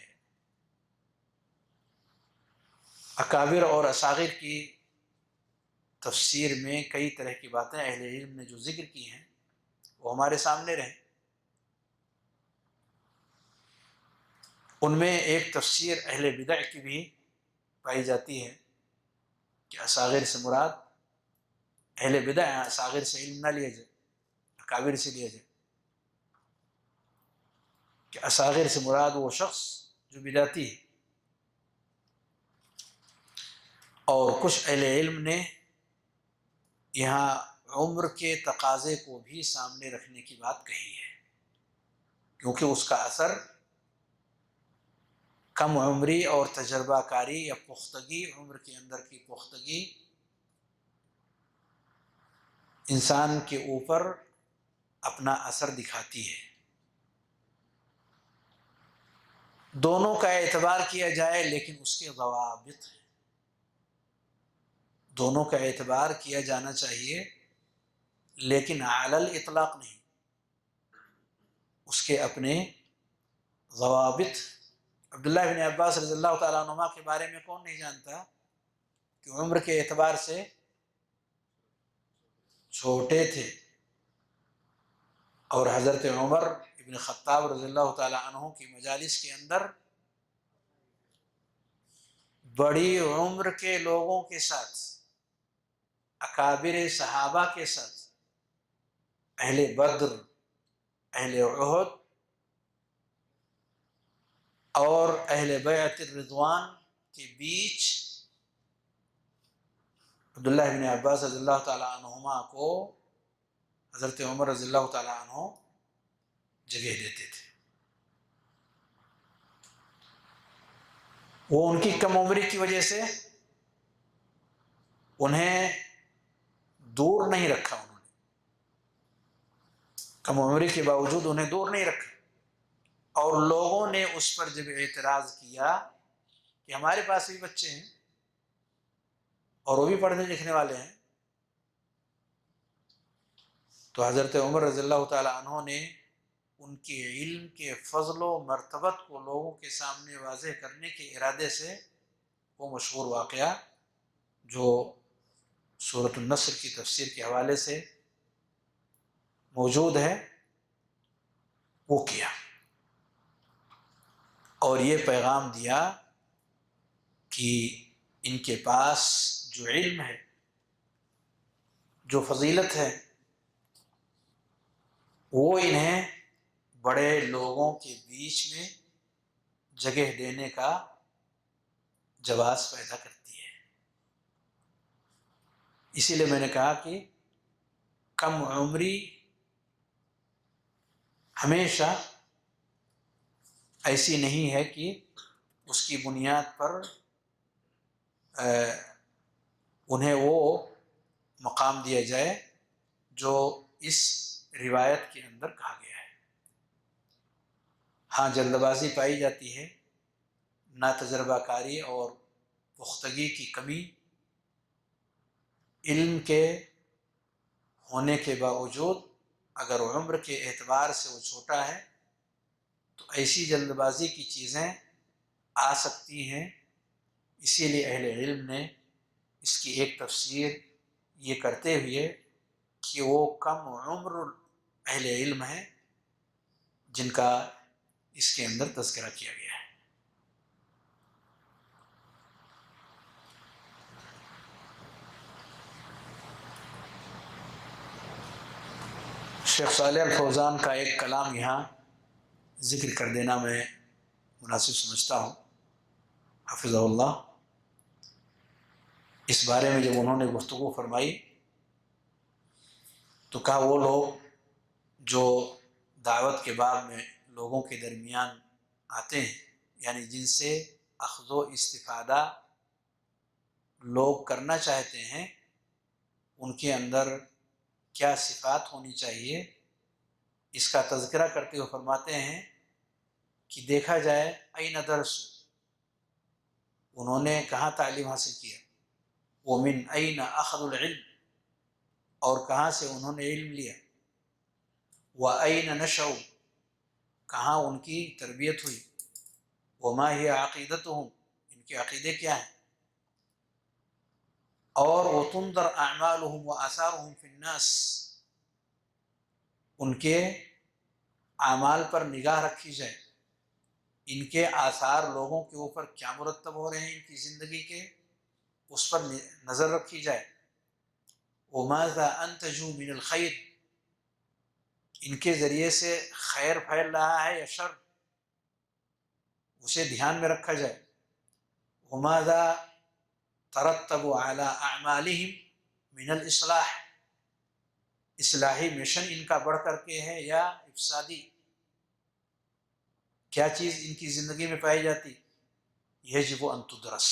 اکابر اور اصاغر کی تفسیر میں کئی طرح کی باتیں اہل علم نے جو ذکر کی ہیں وہ ہمارے سامنے رہیں۔ ان میں ایک تفسیر اہل بدع کی بھی پائی جاتی ہے کہ اصاغر سے مراد اہل بدع ہیں، اصاغر سے علم نہ لیا جائے، اکابر سے لیا جائے، کہ اصاغر سے مراد وہ شخص جو بدعتی ہے۔ اور کچھ اہل علم نے یہاں عمر کے تقاضے کو بھی سامنے رکھنے کی بات کہی ہے، کیونکہ اس کا اثر کم عمری اور تجربہ کاری یا پختگی، عمر کے اندر کی پختگی انسان کے اوپر اپنا اثر دکھاتی ہے۔ دونوں کا اعتبار کیا جائے لیکن اس کے ضوابط ہیں، دونوں کا اعتبار کیا جانا چاہیے لیکن علی الاطلاق نہیں، اس کے اپنے ضوابط۔ عبداللہ بن عباس رضی اللہ تعالیٰ عنہما کے بارے میں کون نہیں جانتا کہ عمر کے اعتبار سے چھوٹے تھے، اور حضرت عمر ابن خطاب رضی اللہ تعالیٰ عنہ کی مجالس کے اندر بڑی عمر کے لوگوں کے ساتھ، اکابر صحابہ کے ساتھ، اہل بدر، اہل احد اور اہل بیعت الرضوان کے بیچ عبداللہ بن عباس رضی اللہ تعالیٰ عنہما کو حضرت عمر رضی اللہ تعالیٰ عنہ جگہ دیتے تھے۔ وہ ان کی کم عمری کی وجہ سے انہیں دور نہیں رکھا، انہوں نے کم عمری کے باوجود انہیں دور نہیں رکھا، اور لوگوں نے اس پر جب اعتراض کیا کہ ہمارے پاس بھی بچے ہیں اور وہ بھی پڑھنے لکھنے والے ہیں، تو حضرت عمر رضی اللہ تعالیٰ عنہ نے ان کے علم کے فضل و مرتبت کو لوگوں کے سامنے واضح کرنے کے ارادے سے وہ مشہور واقعہ جو سورۃ النصر کی تفسیر کے حوالے سے موجود ہے وہ کیا، اور یہ پیغام دیا کہ ان کے پاس جو علم ہے، جو فضیلت ہے، وہ انہیں بڑے لوگوں کے بیچ میں جگہ دینے کا جواز پیدا کرتی ہے۔ اسی لیے میں نے کہا کہ کم عمری ہمیشہ ایسی نہیں ہے کہ اس کی بنیاد پر انہیں وہ مقام دیا جائے جو اس روایت کے اندر کہا گیا ہے۔ ہاں جلد بازی پائی جاتی ہے، نا تجربہ کاری اور پختگی کی کمی، علم کے ہونے کے باوجود اگر عمر کے اعتبار سے وہ چھوٹا ہے تو ایسی جلد بازی کی چیزیں آ سکتی ہیں۔ اسی لیے اہل علم نے اس کی ایک تفسیر یہ کرتے ہوئے کہ وہ کم عمر اہل علم ہیں جن کا اس کے اندر تذکرہ کیا گیا ہے۔ شیخ صالح الفوزان کا ایک کلام یہاں ذکر کر دینا میں مناسب سمجھتا ہوں، حفظہ اللہ۔ اس بارے میں جب انہوں نے گفتگو فرمائی تو کہا وہ لوگ جو دعوت کے بعد میں لوگوں کے درمیان آتے ہیں، یعنی جن سے اخذ و استفادہ لوگ کرنا چاہتے ہیں، ان کے اندر کیا صفات ہونی چاہیے، اس کا تذکرہ کرتے ہوئے فرماتے ہیں کہ دیکھا جائے این درس، انہوں نے کہاں تعلیم حاصل کیا، ومن این اخذ العلم، اور کہاں سے انہوں نے علم لیا، وَأَيْنَ نَشَأُوا، کہاں ان کی تربیت ہوئی، وَمَا هِيَ عَقِيدَتُهُمْ، ان کے عقیدے کیا ہیں، اور وَتُنْظَرْ أَعْمَالُهُمْ وَآثَارُهُمْ فِي النَّاسِ، ان کے اعمال پر نگاہ رکھی جائے، ان کے آثار لوگوں کے اوپر کیا مرتب ہو رہے ہیں ان کی زندگی کے، اس پر نظر رکھی جائے، وَمَاذَا أَنْتَجُوا مِنَ الْخَيْرِ، ان کے ذریعے سے خیر پھیل رہا ہے یا شر، اسے دھیان میں رکھا جائے، وَمَاذَا تَرَتَّبُ عَلَىٰ أَعْمَالِهِمْ مِنَ الْإِصْلَاحِ، اصلاحی مشن ان کا بڑھ کر کے ہے یا افسادی، کیا چیز ان کی زندگی میں پائی جاتی، یجب ان تدرس،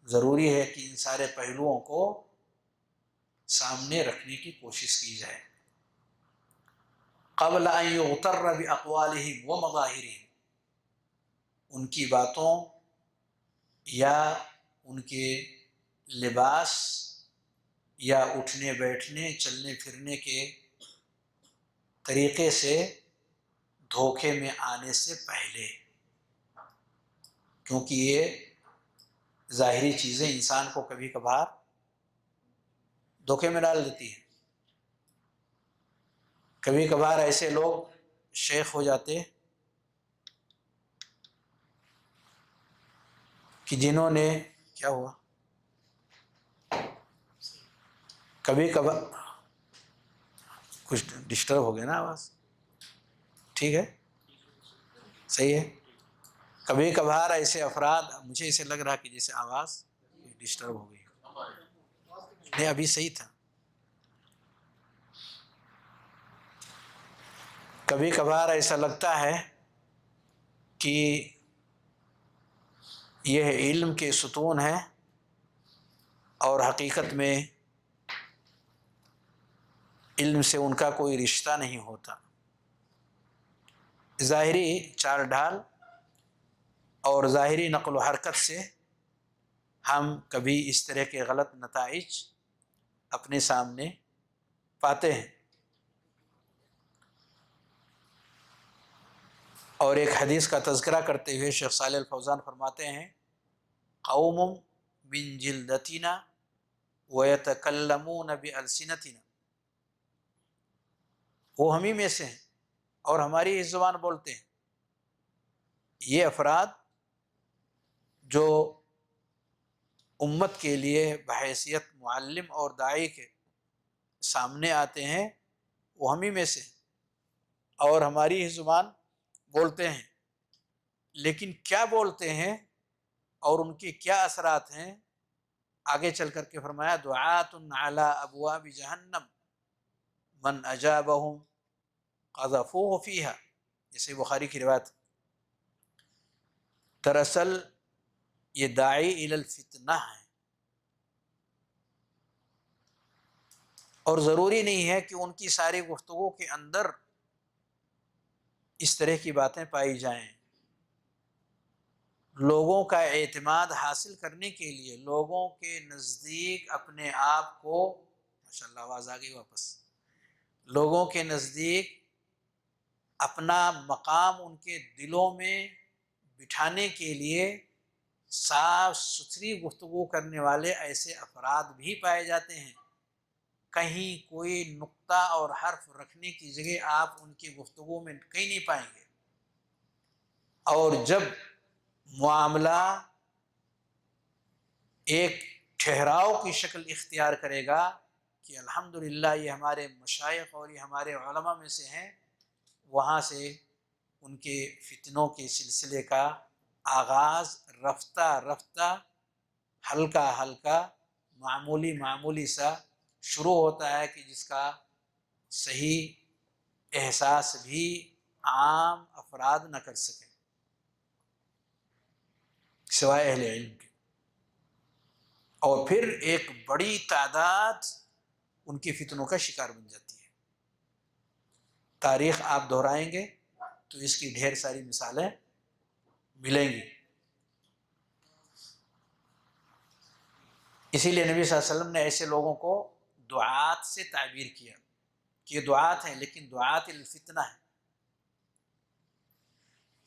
ضروری ہے کہ ان سارے پہلوؤں کو سامنے رکھنے کی کوشش کی جائے، قبل ان یغتر باقوالہم ومظاہرہم، ان کی باتوں یا ان کے لباس یا اٹھنے بیٹھنے چلنے پھرنے کے طریقے سے دھوکے میں آنے سے پہلے، کیونکہ یہ ظاہری چیزیں انسان کو کبھی کبھار دھوکے میں ڈال دیتی ہیں، کبھی کبھار ایسے لوگ شیخ ہو جاتے کہ جنہوں نے کیا ہوا، کبھی کبھار کچھ ڈسٹرب ہو گیا نا آواز، ٹھیک ہے صحیح ہے، کبھی کبھار ایسے افراد، مجھے ایسے لگ رہا کہ جیسے آواز ڈسٹرب ہو گئی، نہیں ابھی صحیح تھا، کبھی کبھار ایسا لگتا ہے کہ یہ علم کے ستون ہے اور حقیقت میں علم سے ان کا کوئی رشتہ نہیں ہوتا، ظاہری چال ڈھال اور ظاہری نقل و حرکت سے ہم کبھی اس طرح کے غلط نتائج اپنے سامنے پاتے ہیں، اور ایک حدیث کا تذکرہ کرتے ہوئے شیخ صالح الفوزان فرماتے ہیں، قوم من جلدتنا ویتکلمون بألسنتنا، وہ ہم ہی میں سے ہیں اور ہماری ہی زبان بولتے ہیں، یہ افراد جو امت کے لیے بحیثیت معلم اور داعی کے سامنے آتے ہیں وہ ہم ہی میں سے ہیں اور ہماری ہی زبان بولتے ہیں، لیکن کیا بولتے ہیں اور ان کے کیا اثرات ہیں، آگے چل کر کے فرمایا دعات علی ابواب جہنم من اجابہم قذفوہ فیہا، جیسے بخاری کی روایت، دراصل یہ داعی الی الفتنہ ہے، اور ضروری نہیں ہے کہ ان کی ساری گفتگو کے اندر اس طرح کی باتیں پائی جائیں، لوگوں کا اعتماد حاصل کرنے کے لیے، لوگوں کے نزدیک اپنے آپ کو، ماشاءاللہ آواز آ گئی واپس، لوگوں کے نزدیک اپنا مقام ان کے دلوں میں بٹھانے کے لیے صاف ستھری گفتگو کرنے والے ایسے افراد بھی پائے جاتے ہیں، کہیں کوئی نقطہ اور حرف رکھنے کی جگہ آپ ان کی گفتگو میں کہیں نہیں پائیں گے، اور جب معاملہ ایک ٹھہراؤ کی شکل اختیار کرے گا کہ الحمدللہ یہ ہمارے مشائخ اور یہ ہمارے علماء میں سے ہیں، وہاں سے ان کے فتنوں کے سلسلے کا آغاز رفتہ رفتہ ہلکا ہلکا معمولی سا شروع ہوتا ہے، کہ جس کا صحیح احساس بھی عام افراد نہ کر سکیں سوائے اہل علم کے، اور پھر ایک بڑی تعداد ان کی فتنوں کا شکار بن جاتی ہے۔ تاریخ آپ دہرائیں گے تو اس کی ڈھیر ساری مثالیں ملیں گی۔ اسی لیے نبی صلی اللہ علیہ وسلم نے ایسے لوگوں کو دعات سے تعبیر کیا کہ یہ دعات ہیں لیکن دعات الفتنہ ہے۔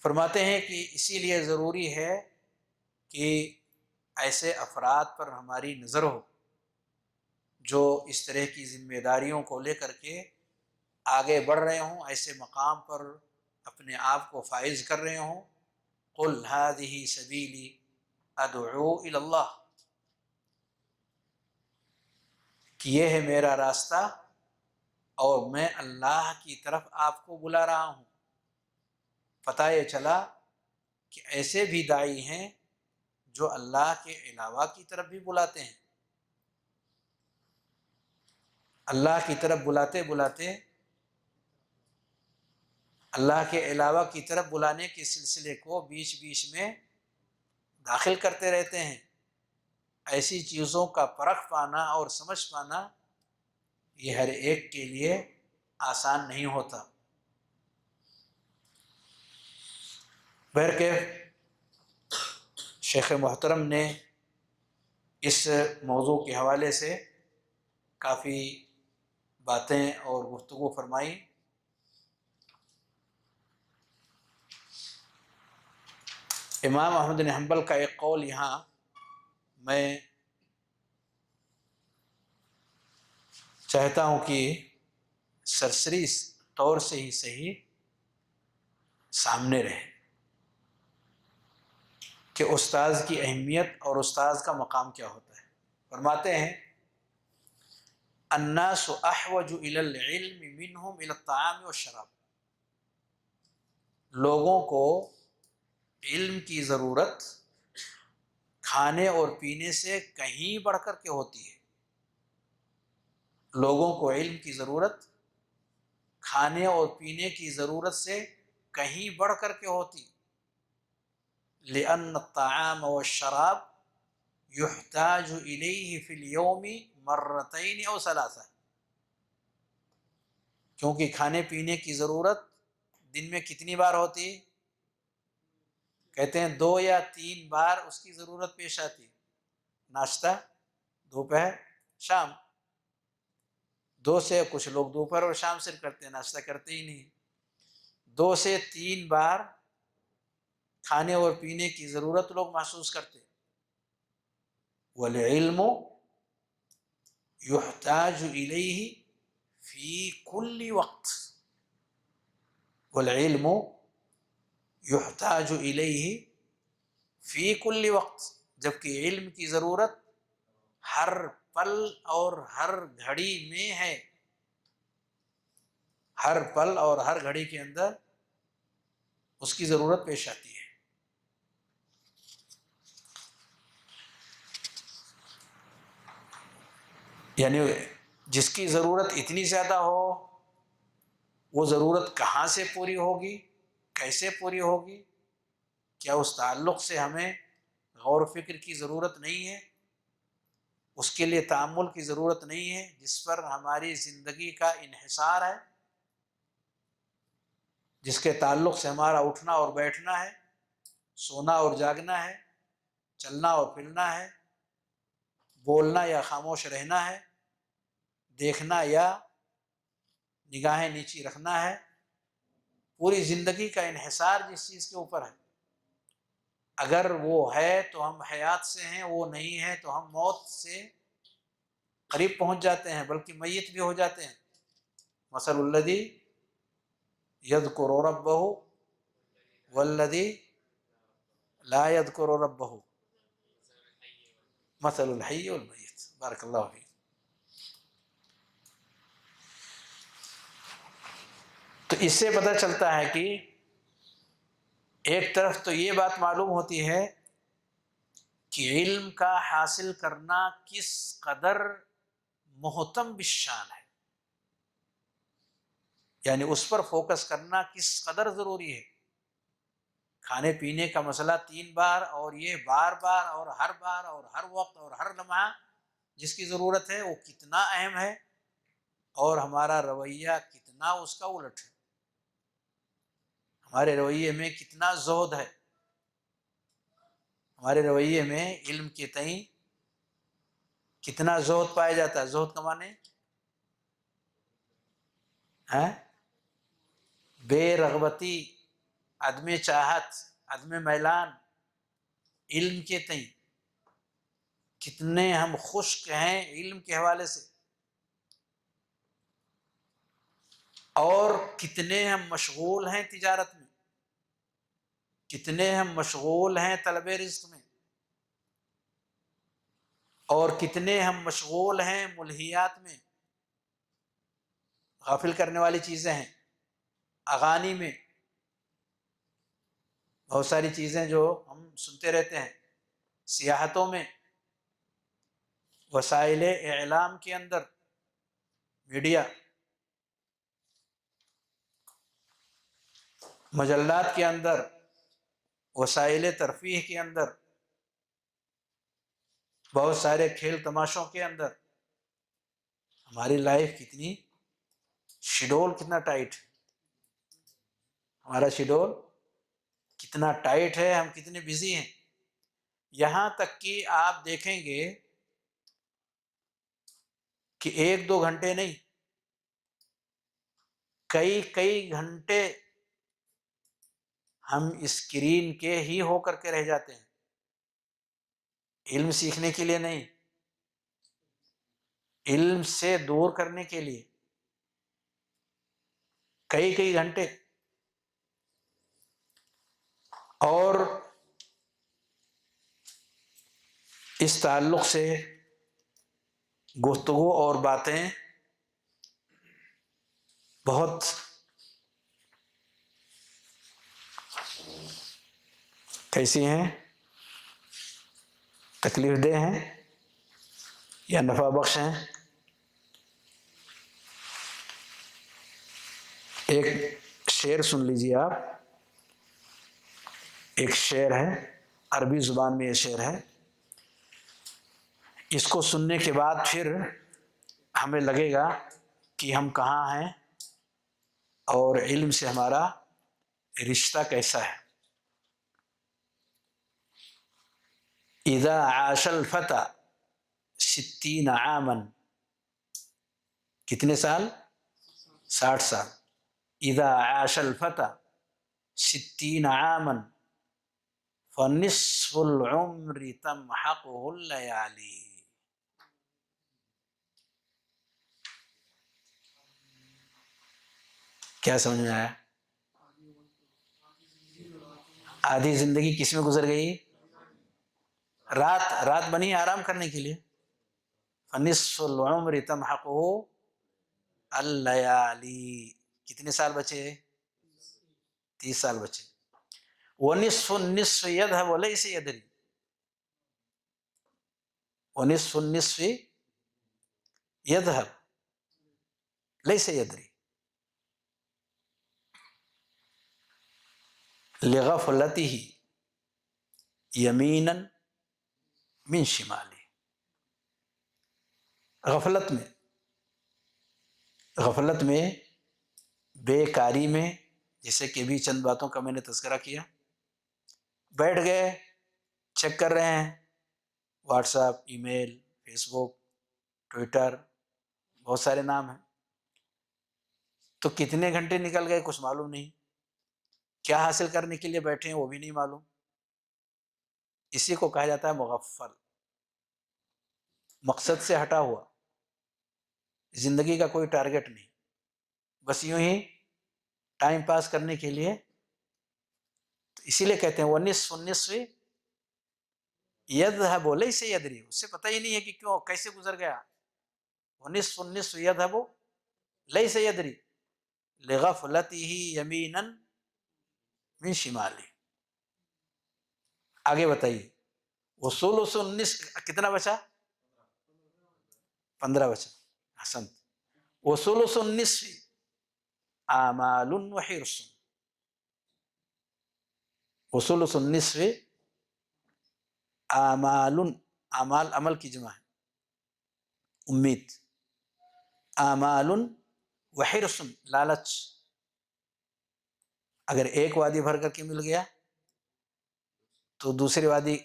فرماتے ہیں کہ اسی لیے ضروری ہے کہ ایسے افراد پر ہماری نظر ہو جو اس طرح کی ذمہ داریوں کو لے کر کے آگے بڑھ رہے ہوں، ایسے مقام پر اپنے آپ کو فائز کر رہے ہوں۔ قل هذه سبیلی ادعو الی اللہ، کہ یہ ہے میرا راستہ اور میں اللہ کی طرف آپ کو بلا رہا ہوں۔ پتہ یہ چلا کہ ایسے بھی داعی ہیں جو اللہ کے علاوہ کی طرف بھی بلاتے ہیں۔ اللہ کی طرف بلاتے بلاتے اللہ کے علاوہ کی طرف بلانے کے سلسلے کو بیچ بیچ میں داخل کرتے رہتے ہیں۔ ایسی چیزوں کا پرکھ پانا اور سمجھ پانا یہ ہر ایک کے لیے آسان نہیں ہوتا۔ بہرکیف شیخ محترم نے اس موضوع کے حوالے سے کافی باتیں اور گفتگو فرمائی۔ امام احمد بن حنبل کا ایک قول یہاں میں چاہتا ہوں کہ سرسری طور سے ہی صحیح سامنے رہے کہ استاذ کی اہمیت اور استاذ کا مقام کیا ہوتا ہے۔ فرماتے ہیں الناس احوج الی العلم منہم الی الطعام والشراب، لوگوں کو علم کی ضرورت کھانے اور پینے سے کہیں بڑھ کر کے ہوتی ہے۔ لوگوں کو علم کی ضرورت کھانے اور پینے کی ضرورت سے کہیں بڑھ کر کے ہوتی، لأن الطعام والشراب يحتاج إليه في اليوم مرتين أو ثلاثة، کیونکہ کھانے پینے کی ضرورت دن میں کتنی بار ہوتی؟ کہتے ہیں 2 یا 3 بار اس کی ضرورت پیش آتی۔ ناشتہ، دوپہر، شام۔ 2 سے کچھ لوگ دوپہر اور شام صرف کرتے ہیں، ناشتہ کرتے ہی نہیں۔ 2 سے 3 بار کھانے اور پینے کی ضرورت لوگ محسوس کرتے۔ والعلم يحتاج إليه في كل وقت، والعلم يحتاج إليه في كل وقت، جبکہ علم کی ضرورت ہر پل اور ہر گھڑی میں ہے۔ ہر پل اور ہر گھڑی کے اندر اس کی ضرورت پیش آتی ہے۔ یعنی جس کی ضرورت اتنی زیادہ ہو، وہ ضرورت کہاں سے پوری ہوگی، کیسے پوری ہوگی؟ کیا اس تعلق سے ہمیں غور و فکر کی ضرورت نہیں ہے؟ اس کے لیے تأمل کی ضرورت نہیں ہے جس پر ہماری زندگی کا انحصار ہے، جس کے تعلق سے ہمارا اٹھنا اور بیٹھنا ہے، سونا اور جاگنا ہے، چلنا اور پھرنا ہے، بولنا یا خاموش رہنا ہے، دیکھنا یا نگاہیں نیچی رکھنا ہے۔ پوری زندگی کا انحصار جس چیز کے اوپر ہے، اگر وہ ہے تو ہم حیات سے ہیں، وہ نہیں ہے تو ہم موت سے قریب پہنچ جاتے ہیں، بلکہ میت بھی ہو جاتے ہیں۔ مثل الذی یذکر ربہ والذی لا یذکر ربہ مثل الحی والمیت۔ بارک اللہ فیک۔ تو اس سے پتہ چلتا ہے کہ ایک طرف تو یہ بات معلوم ہوتی ہے کہ علم کا حاصل کرنا کس قدر محتم بالشان ہے، یعنی اس پر فوکس کرنا کس قدر ضروری ہے۔ کھانے پینے کا مسئلہ 3 بار، اور یہ بار بار اور ہر وقت اور ہر لمحہ جس کی ضرورت ہے وہ کتنا اہم ہے، اور ہمارا رویہ کتنا اس کا الٹ ہے، ہمارے رویے میں کتنا زہد ہے، ہمارے رویے میں علم کے تئیں کتنا زہد پایا جاتا ہے۔ زہد کا معنی ہے بے رغبتی، عدم چاہت، عدم میلان علم کے تئیں۔ کتنے ہم خشک ہیں علم کے حوالے سے، اور کتنے ہم مشغول ہیں تجارت میں، کتنے ہم مشغول ہیں طلب رزق میں، اور کتنے ہم مشغول ہیں ملہیات میں، غافل کرنے والی چیزیں ہیں، اغانی میں، بہت ساری چیزیں جو ہم سنتے رہتے ہیں، سیاحتوں میں، وسائل اعلام کے اندر، میڈیا، مجلات کے اندر، وسائل ترفیہ کے اندر، بہت سارے کھیل تماشوں کے اندر، ہماری لائف کتنی شیڈول کتنا ٹائٹ ہے، ہمارا شیڈول کتنا ٹائٹ ہے، ہم کتنے بزی ہیں۔ یہاں تک کہ آپ دیکھیں گے کہ 1-2 گھنٹے نہیں، کئی گھنٹے ہم اسکرین کے ہی ہو کر کے رہ جاتے ہیں، علم سیکھنے کے لیے نہیں، علم سے دور کرنے کے لیے کئی گھنٹے۔ اور اس تعلق سے گفتگو اور باتیں بہت کیسی ہیں، تکلیف دہ ہیں یا نفع بخش ہیں۔ ایک شعر سن لیجیے آپ، ایک شعر ہے، عربی زبان میں یہ شعر ہے، اس کو سننے کے بعد پھر ہمیں لگے گا کہ ہم کہاں ہیں اور علم سے ہمارا رشتہ کیسا ہے۔ اذا عاش الفتى 60 عاما، کتنے سال؟ 60 سال۔ اذا عاش الفتى 60 عاما فنصف العمر تمحقه الليالي۔ کیا سمجھ میں آیا؟ آدھی زندگی کس میں گزر گئی؟ رات بنی آرام کرنے کے لیے۔ فنصف العمر تمحقه الليالي، کتنے سال بچے؟ 30 سال بچے۔ ونصف النصف يذهب وليس يدري، ونصف النصف يذهب ليس يدري لغفلته يمينا من شماله۔ غفلت میں بے کاری میں، جیسے کہ بھی چند باتوں کا میں نے تذکرہ کیا، بیٹھ گئے چیک کر رہے ہیں، واٹس ایپ، ای میل، فیس بک، ٹویٹر، بہت سارے نام ہیں، تو کتنے گھنٹے نکل گئے کچھ معلوم نہیں، کیا حاصل کرنے کے لیے بیٹھے ہیں وہ بھی نہیں معلوم۔ اسی کو کہا جاتا ہے مغفل، مقصد سے ہٹا ہوا، زندگی کا کوئی ٹارگٹ نہیں، بس یوں ہی ٹائم پاس کرنے کے لیے۔ تو اسی لیے کہتے ہیں ونصف النصف یذهب وليس يدري، اس سے پتہ ہی نہیں ہے کہ کیوں کیسے گزر گیا۔ ونصف النصف يذهب ليس يدري لغفلته يمينا من شماله۔ آگے بتائیے، وثلث النصف کتنا بچا؟ 15 بچا، حسن۔ وثلث النصف آمال وحرص، وثلث النصف آمال، آمال عمل کی جمع ہے، امید، آمال و حرص، لالچ، اگر ایک وادی بھر کر کے مل گیا تو دوسری وادی،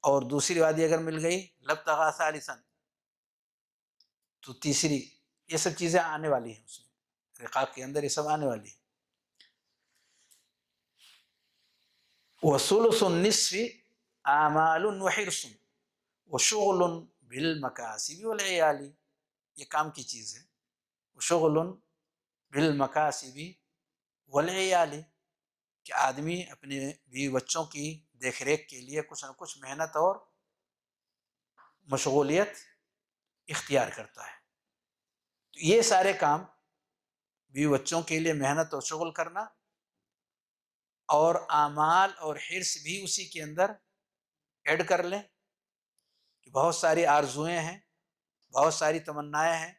اور دوسری وادی اگر مل گئی لابتغى ثالثا، تو تیسری، یہ سب چیزیں آنے والی ہیں اس میں، رقاق کے اندر یہ سب آنے والی ہیں. وثلث النصف آمال وحرص وشغل بالمکاسب والعیال، یہ کام کی چیز ہے. وشغل بالمکاسب والعیال، کہ آدمی اپنے بیوی بچوں کی دیکھ ریکھ کے لیے کچھ نہ کچھ محنت اور مشغولیت اختیار کرتا ہے. تو یہ سارے کام، بیوی بچوں کے لیے محنت اور شغل کرنا، اور اعمال اور حرص بھی اسی کے اندر ایڈ کر لیں کہ بہت ساری آرزوئیں ہیں، بہت ساری تمنائیں ہیں،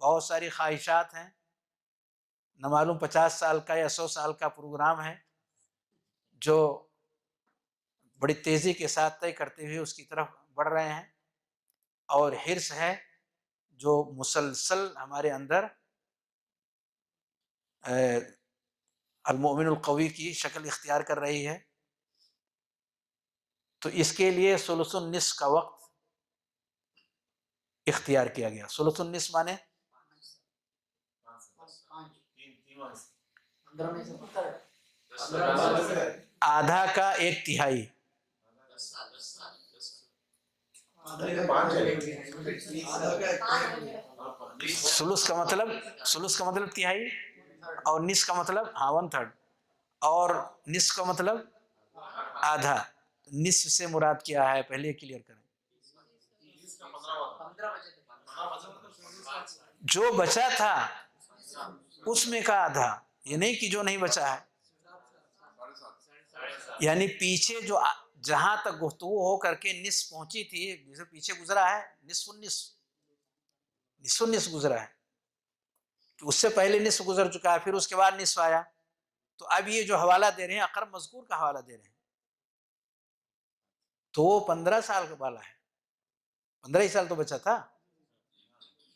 بہت ساری خواہشات ہیں، نہ معلوم 50 سال کا یا 100 سال کا پروگرام ہے جو بڑی تیزی کے ساتھ طے کرتے ہوئے اس کی طرف بڑھ رہے ہیں، اور حرص ہے جو مسلسل ہمارے اندر المؤمن القوی کی شکل اختیار کر رہی ہے. تو اس کے لیے ثلث النصف کا وقت اختیار کیا گیا. ثلث النصف مانے آدھا کا ایک تہائی. ثلث کا مطلب تہائی، اور نصف کا مطلب ون تھرڈ، اور نصف کا مطلب آدھا. نصف سے مراد کیا ہے پہلے کلیئر کریں. جو بچا تھا اس میں کا آدھا، یہ نہیں کہ جو نہیں بچا ہے. یعنی پیچھے جو جہاں تک گفتگو ہو کر کے نصف پہنچی تھی، جسے پیچھے گزرا ہے نصف النصف گزرا ہے، تو اس سے پہلے نصف گزر چکا ہے، پھر اس کے بعد نصف آیا. تو اب یہ جو حوالہ دے رہے ہیں اقرب مذکور کا حوالہ دے رہے ہیں، تو وہ 15 سال کا والا ہے، 15 ہی سال تو بچا تھا.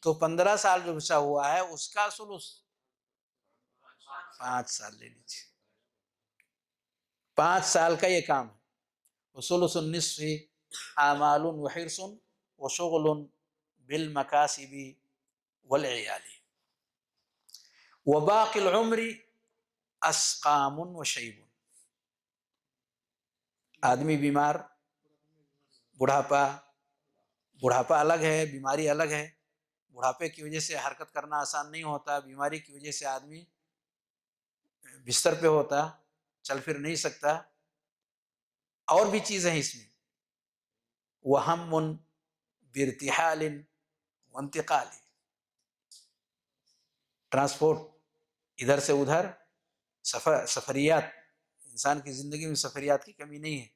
تو 15 سال جو بچا ہوا ہے اس کا ثلث 5 سال لے لیجیے. 5 سال کا یہ کام ہے. وثلث النصف آمال وحرص وشغل بالمکاسب والعیال وباقی العمر اسقام وشیب. آدمی بیمار، بڑھاپا الگ ہے، بیماری الگ ہے. بڑھاپے کی وجہ سے حرکت کرنا آسان نہیں ہوتا، بیماری کی وجہ سے آدمی بستر پہ ہوتا، چل پھر نہیں سکتا. اور بھی چیزیں ہیں اس میں. وہم بارتحال وانتقال، ٹرانسپورٹ، ادھر سے ادھر، سفریات. انسان کی زندگی میں سفریات کی کمی نہیں ہے،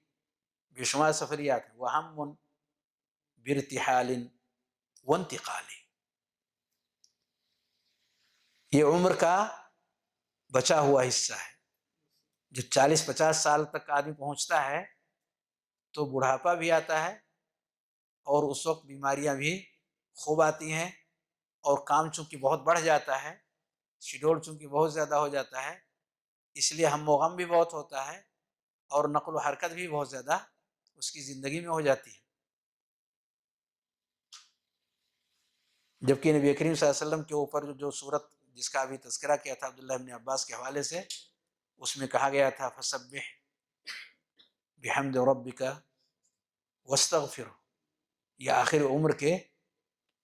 بے شمار سفریات ہیں. وہم بارتحال وانتقال، یہ عمر کا بچا ہوا حصہ ہے. جب 40-50 سال تک آدمی پہنچتا ہے تو بڑھاپا بھی آتا ہے، اور اس وقت بیماریاں بھی خوب آتی ہیں، اور کام چونکہ بہت بڑھ جاتا ہے، شیڈول چونکہ بہت زیادہ ہو جاتا ہے، اس لیے ہم و غم بھی بہت ہوتا ہے، اور نقل و حرکت بھی بہت زیادہ اس کی زندگی میں ہو جاتی ہے. جبکہ نبی کریم صلی اللہ علیہ وسلم کے اوپر جو صورت جس کا ابھی تذکرہ کیا تھا عبداللہ ابن عباس کے حوالے سے، اس میں کہا گیا تھا فسبح بحمد ربک واستغفر. یہ آخر عمر کے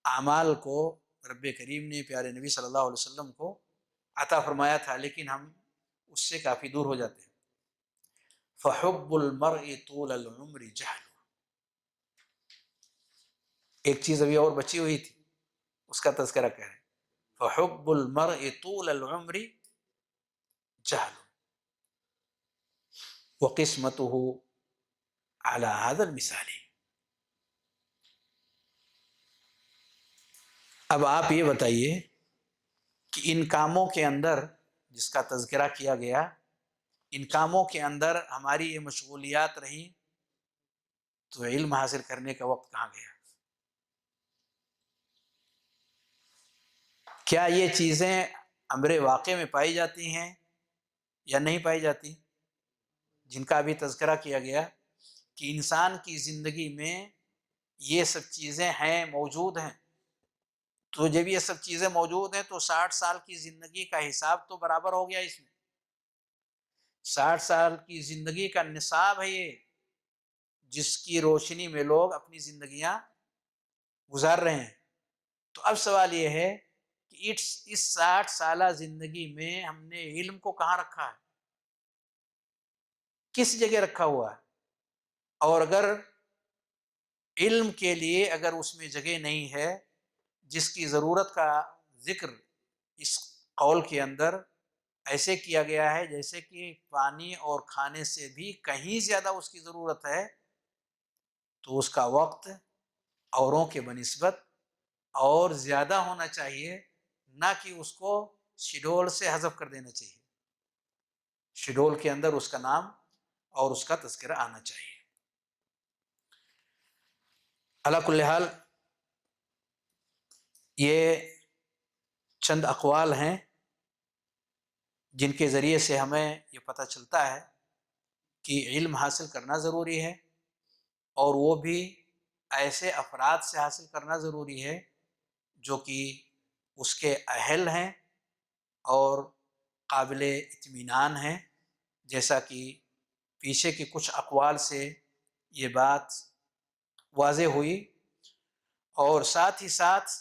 اعمال کو رب کریم نے پیارے نبی صلی اللہ علیہ وسلم کو عطا فرمایا تھا، لیکن ہم اس سے کافی دور ہو جاتے ہیں. فحب المرء طول العمر جہل. ایک چیز ابھی اور بچی ہوئی تھی، اس کا تذکرہ کر رہے ہیں. فحب المرء طول العمر جہل وقسمته على هذا المثال. اب آپ یہ بتائیے کہ ان کاموں کے اندر جس کا تذکرہ کیا گیا، ان کاموں کے اندر ہماری یہ مشغولیات رہیں تو علم حاصل کرنے کا وقت کہاں گیا؟ کیا یہ چیزیں امر واقع میں پائی جاتی ہیں یا نہیں پائی جاتی؟ جن کا ابھی تذکرہ کیا گیا کہ انسان کی زندگی میں یہ سب چیزیں ہیں، موجود ہیں. تو جب یہ سب چیزیں موجود ہیں تو 60 سال کی زندگی کا حساب تو برابر ہو گیا. اس میں 60 سال کی زندگی کا نصاب ہے یہ، جس کی روشنی میں لوگ اپنی زندگیاں گزار رہے ہیں. تو اب سوال یہ ہے کہ اس 60 سالہ زندگی میں ہم نے علم کو کہاں رکھا ہے، کس جگہ رکھا ہوا ہے؟ اور اگر علم کے لیے اگر اس میں جگہ نہیں ہے، جس کی ضرورت کا ذکر اس قول کے اندر ایسے کیا گیا ہے جیسے کہ پانی اور کھانے سے بھی کہیں زیادہ اس کی ضرورت ہے، تو اس کا وقت اوروں کے بنسبت اور زیادہ ہونا چاہیے، نہ کہ اس کو شیڈول سے حذف کر دینا چاہیے. شیڈول کے اندر اس کا نام اور اس کا تذکرہ آنا چاہیے. علی کل حال یہ چند اقوال ہیں جن کے ذریعے سے ہمیں یہ پتہ چلتا ہے کہ علم حاصل کرنا ضروری ہے، اور وہ بھی ایسے افراد سے حاصل کرنا ضروری ہے جو کہ اس کے اہل ہیں اور قابل اطمینان ہیں، جیسا کہ پیچھے کے کچھ اقوال سے یہ بات واضح ہوئی. اور ساتھ ہی ساتھ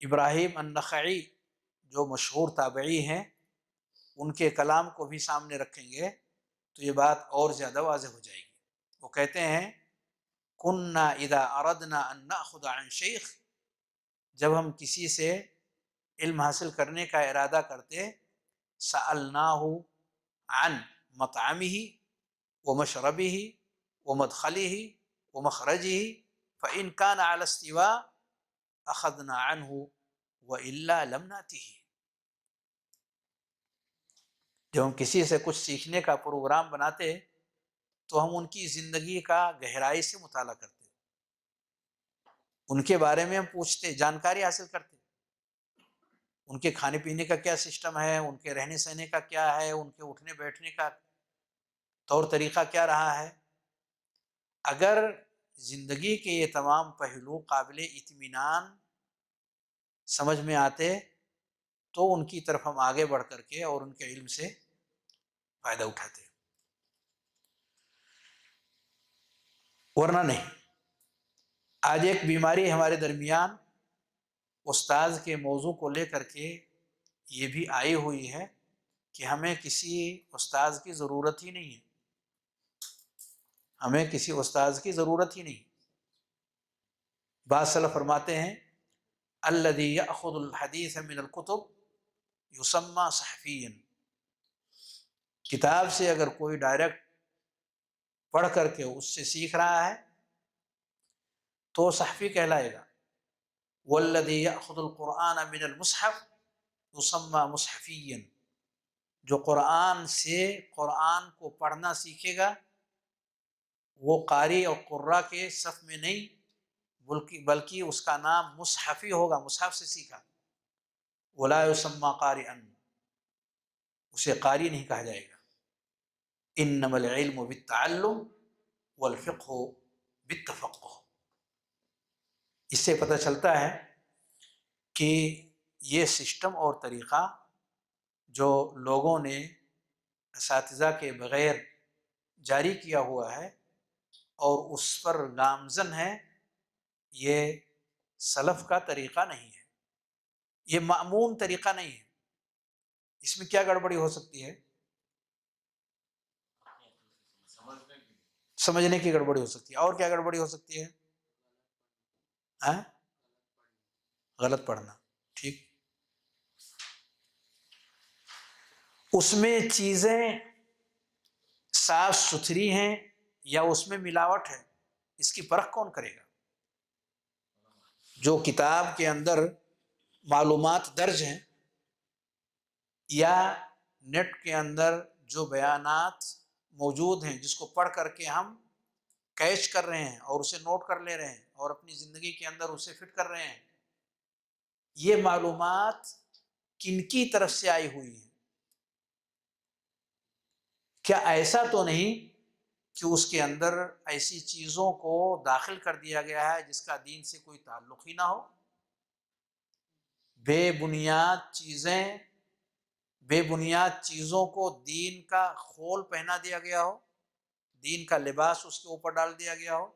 ابراہیم النخعی جو مشہور تابعی ہیں، ان کے کلام کو بھی سامنے رکھیں گے تو یہ بات اور زیادہ واضح ہو جائے گی. وہ کہتے ہیں کننا اذا اردنا ان ناخذ عن شیخ، جب ہم کسی سے علم حاصل کرنے کا ارادہ کرتے، سألناہ عن مطعمہ ومشربہ ومدخلہ ومخرجہ فإن كان على استواء اخذنا عنہ وإلا لم نأتہ. جب ہم کسی سے کچھ سیکھنے کا پروگرام بناتے تو ہم ان کی زندگی کا گہرائی سے مطالعہ کرتے، ان کے بارے میں ہم پوچھتے، جانکاری حاصل کرتے، ان کے کھانے پینے کا کیا سسٹم ہے، ان کے رہنے سہنے کا کیا ہے، ان کے اٹھنے بیٹھنے کا طور طریقہ کیا رہا ہے. اگر زندگی کے یہ تمام پہلو قابل اطمینان سمجھ میں آتے تو ان کی طرف ہم آگے بڑھ کر کے اور ان کے علم سے فائدہ اٹھاتے، ورنہ نہیں. آج ایک بیماری ہمارے درمیان استاذ کے موضوع کو لے کر کے یہ بھی آئی ہوئی ہے کہ ہمیں کسی استاذ کی ضرورت ہی نہیں ہے، ہمیں کسی استاذ کی ضرورت ہی نہیں. بعض سلف فرماتے ہیں الذی یأخذ الحدیث من الکتب یسمى صحفیا، کتاب سے اگر کوئی ڈائریکٹ پڑھ کر کے اس سے سیکھ رہا ہے تو صحفی کہلائے گا. والذی یأخذ القرآن من المصحف یسمى مصحفیا، جو قرآن سے قرآن کو پڑھنا سیکھے گا وہ قاری اور قراء کے صف میں نہیں بلکہ اس کا نام مصحفی ہوگا، مصحف سے سیکھا. ولا یسمى قارئا، اسے قاری نہیں کہا جائے گا. انما العلم بالتعلم والفقہ بالتفقہ. اس سے پتہ چلتا ہے کہ یہ سسٹم اور طریقہ جو لوگوں نے اساتذہ کے بغیر جاری کیا ہوا ہے اور اس پر گامزن ہے، یہ سلف کا طریقہ نہیں ہے، یہ مأمون طریقہ نہیں ہے. اس میں کیا گڑبڑی ہو سکتی ہے؟ سمجھنے کی گڑبڑی ہو سکتی ہے. اور کیا گڑبڑی ہو سکتی ہے؟ غلط پڑھنا. ٹھیک، اس میں چیزیں صاف ستھری ہیں یا اس میں ملاوٹ ہے، اس کی پرکھ کون کرے گا؟ جو کتاب کے اندر معلومات درج ہیں یا نیٹ کے اندر جو بیانات موجود ہیں جس کو پڑھ کر کے ہم کیچ کر رہے ہیں اور اسے نوٹ کر لے رہے ہیں اور اپنی زندگی کے اندر اسے فٹ کر رہے ہیں، یہ معلومات کن کی طرف سے آئی ہوئی ہیں؟ کیا ایسا تو نہیں کہ اس کے اندر ایسی چیزوں کو داخل کر دیا گیا ہے جس کا دین سے کوئی تعلق ہی نہ ہو؟ بے بنیاد چیزوں کو دین کا خول پہنا دیا گیا ہو، دین کا لباس اس کے اوپر ڈال دیا گیا ہو؟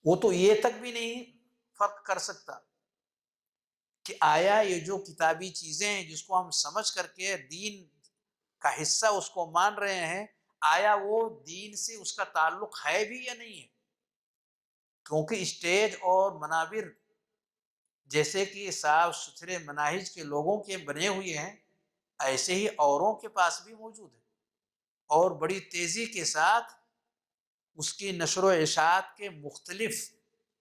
وہ تو یہ تک بھی نہیں فرق کر سکتا کہ آیا یہ جو کتابی چیزیں ہیں جس کو ہم سمجھ کر کے دین کا حصہ اس کو مان رہے ہیں، آیا وہ دین سے اس کا تعلق ہے بھی یا نہیں ہے؟ کیونکہ اسٹیج اور منابر جیسے کہ صاف ستھرے مناہج کے لوگوں کے بنے ہوئے ہیں، ایسے ہی اوروں کے پاس بھی موجود ہے، اور بڑی تیزی کے ساتھ اس کی نشر و اشاعت کے مختلف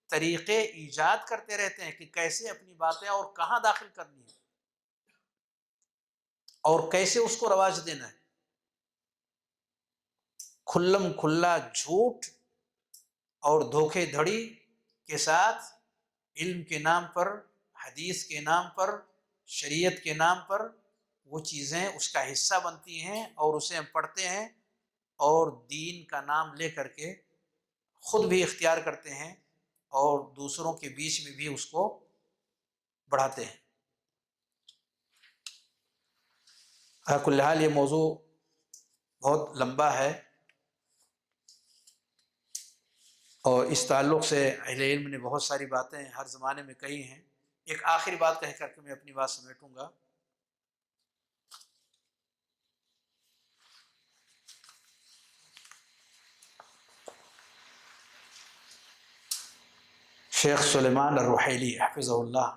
طریقے ایجاد کرتے رہتے ہیں کہ کیسے اپنی باتیں اور کہاں داخل کرنی ہے اور کیسے اس کو رواج دینا ہے۔ کھلم کھلا جھوٹ اور دھوکے دھڑی کے ساتھ علم کے نام پر، حدیث کے نام پر، شریعت کے نام پر وہ چیزیں اس کا حصہ بنتی ہیں اور اسے ہم پڑھتے ہیں اور دین کا نام لے کر کے خود بھی اختیار کرتے ہیں اور دوسروں کے بیچ میں بھی اس کو بڑھاتے ہیں۔ علی کل حال یہ موضوع بہت لمبا ہے اور اس تعلق سے اہل علم نے بہت ساری باتیں ہر زمانے میں کہی ہیں۔ ایک آخری بات کہہ کر کے میں اپنی بات سمیٹوں گا۔ شیخ سلیمان الرحیلی حفظہ اللہ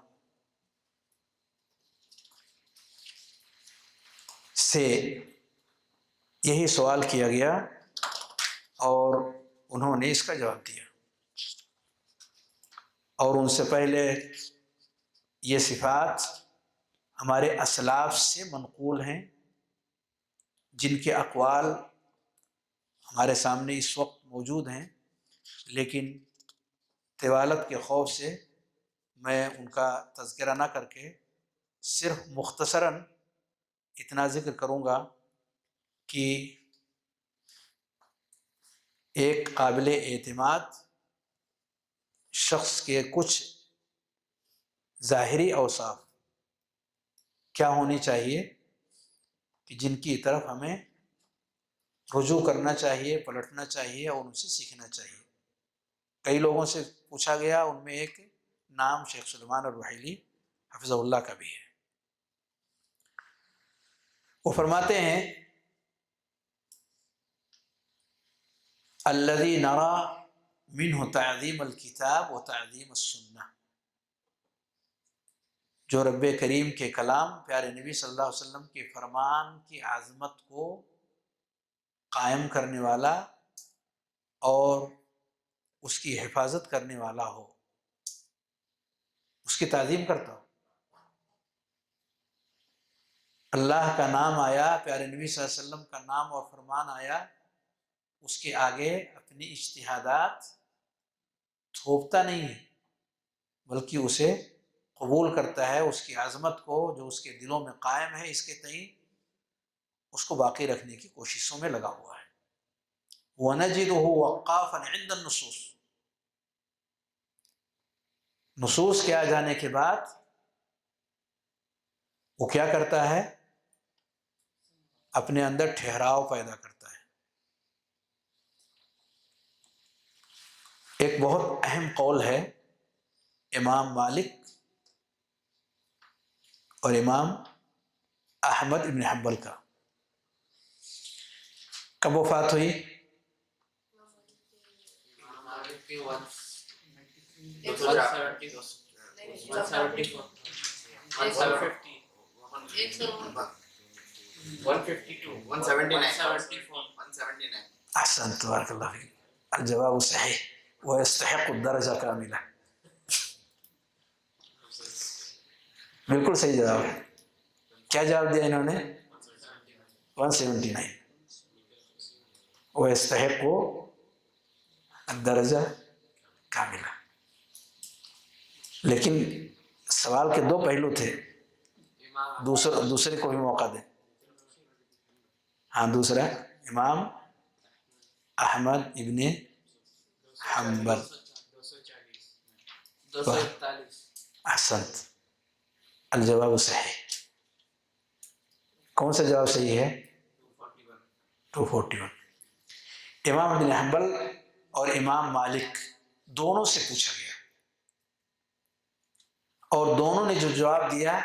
سے یہی سوال کیا گیا اور انہوں نے اس کا جواب دیا، اور ان سے پہلے یہ صفات ہمارے اسلاف سے منقول ہیں جن کے اقوال ہمارے سامنے اس وقت موجود ہیں، لیکن طوالت کے خوف سے میں ان کا تذکرہ نہ کر کے صرف مختصراً اتنا ذکر کروں گا کہ ایک قابل اعتماد شخص کے کچھ ظاہری اوصاف کیا ہونی چاہیے کہ جن کی طرف ہمیں رجوع کرنا چاہیے، پلٹنا چاہیے اور ان سے سیکھنا چاہیے۔ کئی لوگوں سے پوچھا گیا، ان میں ایک نام شیخ سلیمان الرحیلی حفظہ اللہ کا بھی ہے۔ وہ فرماتے ہیں الذی نرى منہ تعظیم الکتاب و تعظیم السنہ، جو رب کریم کے کلام، پیارے نبی صلی اللہ علیہ وسلم کے فرمان کی عظمت کو قائم کرنے والا اور اس کی حفاظت کرنے والا ہو، اس کی تعظیم کرتا ہو۔ اللہ کا نام آیا، پیارے نبی صلی اللہ علیہ وسلم کا نام اور فرمان آیا، اس کے آگے اپنی اجتہادات تھوپتا نہیں ہے بلکہ اسے قبول کرتا ہے، اس کی عظمت کو جو اس کے دلوں میں قائم ہے اس کے تئیں اس کو باقی رکھنے کی کوششوں میں لگا ہوا ہے۔ وَنَجِدُهُ وَقَّافًا عِنْدَ النُّصُوصِ، نصوص کے آ جانے کے بعد وہ کیا کرتا ہے؟ اپنے اندر ٹھہراؤ پیدا کرتا ہے۔ ایک بہت اہم قول ہے امام مالک اور امام احمد بن حنبل کا۔ کب وفات ہوئی؟ احسنت، تبارک اللہ فیک، الجواب صحیح ويستحق الدرجہ کاملہ، بالکل صحیح جواب ہے۔ کیا جواب دیا انہوں نے؟ 179، ويستحق الدرجہ کاملہ۔ لیکن سوال کے دو پہلو تھے، دوسرے کو بھی موقع دیں. ہاں دوسرا امام احمد ابن حنبل. 241. احسنت، الجواب صحیح. کون سا جواب صحیح ہے؟ 241. امام ابن حنبل اور امام مالک دونوں سے پوچھا گیا، اور دونوں نے جو جواب دیا،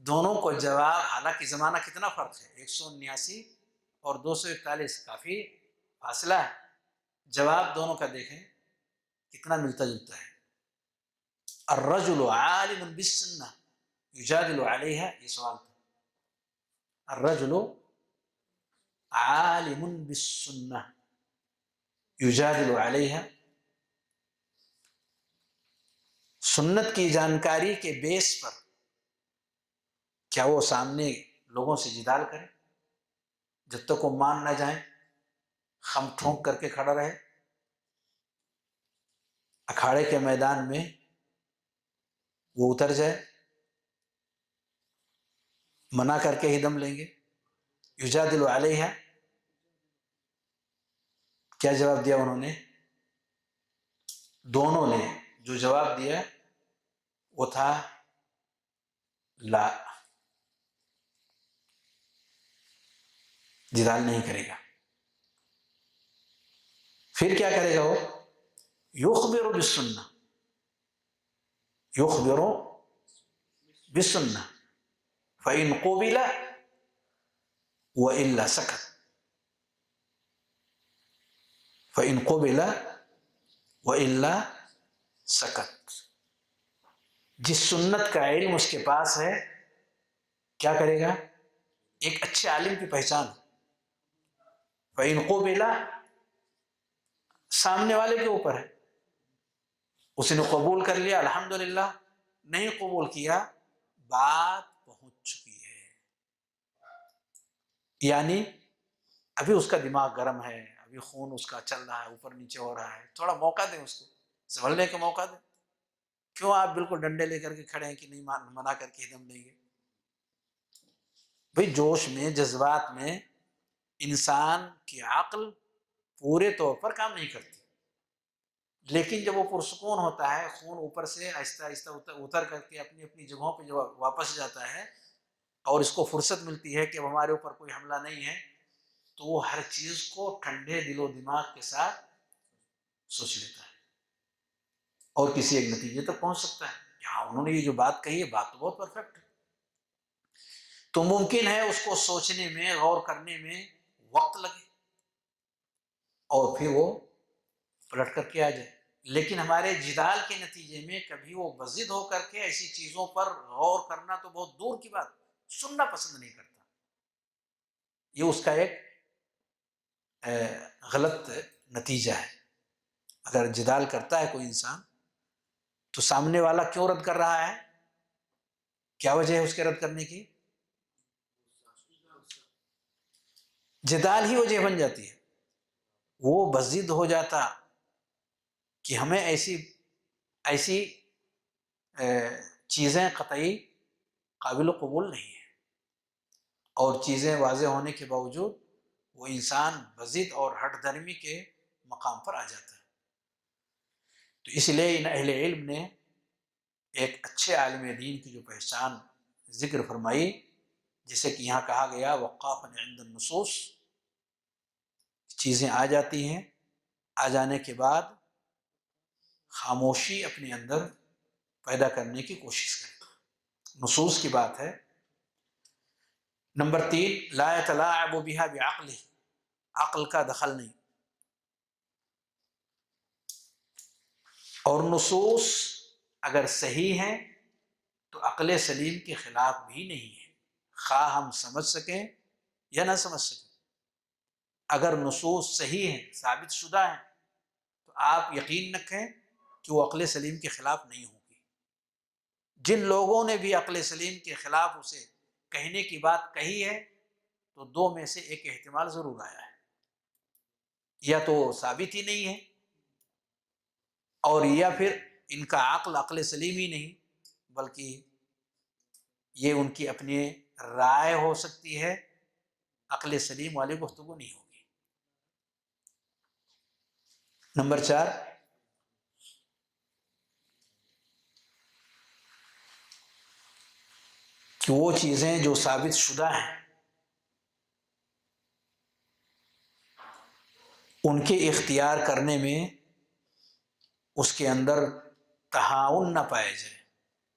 دونوں کو جواب، حالانکہ زمانہ کتنا فرق ہے، 179 اور 241 کافی فاصلہ ہے، جواب دونوں کا دیکھیں کتنا ملتا جلتا ہے. الرجل عالم بالسنہ یجادل علیہا، یہ سوال تھا. الرجل عالم بالسنہ یجادل علیہا، سنت کی جانکاری کے بیس پر کیا وہ سامنے لوگوں سے جدال کرے، جب تک وہ مان نہ جائیں خم ٹھونک کر کے کھڑا رہے، اکھاڑے کے میدان میں وہ اتر جائے، منع کر کے ہی دم لیں گے. یجادل علیہا، کیا جواب دیا انہوں نے؟ دونوں نے جو جواب دیا وہ تھا لا، جدال نہیں کرے گا. پھر کیا کرے گا وہ؟ یخبر بالسنہ، یخبر بالسنہ فإن قبل وإلا سکت، فإن قبل وإلا سکت. جس سنت کا علم اس کے پاس ہے کیا کرے گا؟ ایک اچھے عالم کی پہچان، فإن قبل سامنے والے کے اوپر ہے، اس نے قبول کر لیا الحمدللہ، نہیں قبول کیا بات پہنچ چکی ہے. یعنی ابھی اس کا دماغ گرم ہے، ابھی خون اس کا چل رہا ہے، اوپر نیچے ہو رہا ہے، تھوڑا موقع دیں اس کو، سنبھلنے کا موقع دیں. کیوں آپ بالکل ڈنڈے لے کر کے کھڑے ہیں کہ نہیں منع کر کے دم لیں گے؟ بھئی جوش میں، جذبات میں انسان کی عقل پورے طور پر کام نہیں کرتی، لیکن جب وہ پرسکون ہوتا ہے، خون اوپر سے آہستہ آہستہ اتر کر کے اپنی اپنی جگہوں پہ جو واپس جاتا ہے، اور اس کو فرصت ملتی ہے کہ اب ہمارے اوپر کوئی حملہ نہیں ہے، تو وہ ہر چیز کو ٹھنڈے دل و دماغ کے ساتھ سوچ لیتا ہے اور کسی ایک نتیجے تک پہنچ سکتا ہے. ہاں انہوں نے یہ جو بات کہی ہے، بات تو بہت پرفیکٹ ہے، تو ممکن ہے اس کو سوچنے میں، غور کرنے میں وقت لگے اور پھر وہ پلٹ کر کے آ جائے. لیکن ہمارے جدال کے نتیجے میں کبھی وہ بضد ہو کر کے ایسی چیزوں پر غور کرنا تو بہت دور کی بات، سننا پسند نہیں کرتا. یہ اس کا ایک غلط نتیجہ ہے. اگر جدال کرتا ہے کوئی انسان تو سامنے والا کیوں رد کر رہا ہے، کیا وجہ ہے اس کے رد کرنے کی؟ جدال ہی وجہ بن جاتی ہے. وہ بضد ہو جاتا کہ ہمیں ایسی چیزیں قطعی قابل قبول نہیں ہیں، اور چیزیں واضح ہونے کے باوجود وہ انسان بضد اور ہٹ دھرمی کے مقام پر آ جاتا ہے. تو اس لیے ان اہل علم نے ایک اچھے عالم دین کی جو پہچان ذکر فرمائی، جسے کہ یہاں کہا گیا وقافا عند النصوص، چیزیں آ جاتی ہیں، آ جانے کے بعد خاموشی اپنے اندر پیدا کرنے کی کوشش کریں. نصوص کی بات ہے. نمبر 3، لا يتلاعب بها بعقله، عقل کا دخل نہیں. اور نصوص اگر صحیح ہیں تو عقل سلیم کے خلاف بھی نہیں ہے، خواہ ہم سمجھ سکیں یا نہ سمجھ سکیں. اگر نصوص صحیح ہیں، ثابت شدہ ہیں، تو آپ یقین رکھیں کہ وہ عقل سلیم کے خلاف نہیں ہوگی. جن لوگوں نے بھی عقل سلیم کے خلاف اسے کہنے کی بات کہی ہے، تو دو میں سے ایک احتمال ضرور آیا ہے، یا تو ثابت ہی نہیں ہے، اور یا پھر ان کا عقل سلیم ہی نہیں، بلکہ یہ ان کی اپنی رائے ہو سکتی ہے، عقل سلیم والی گفتگو نہیں ہوگی۔ نمبر 4، کہ وہ چیزیں جو ثابت شدہ ہیں ان کے اختیار کرنے میں اس کے اندر تہاون نہ پائے جائے،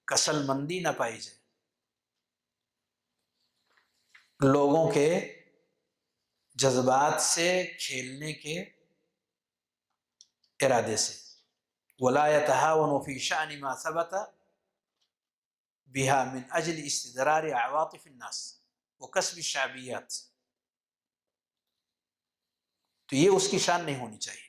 کسل مندی نہ پائی جائے، لوگوں کے جذبات سے کھیلنے کے ارادے سے۔ ولا يتهاون في شأن ما ثبت بها من اجل استدرار عواطف الناس وكسب الشعبیات، تو یہ اس کی شان نہیں ہونی چاہیے۔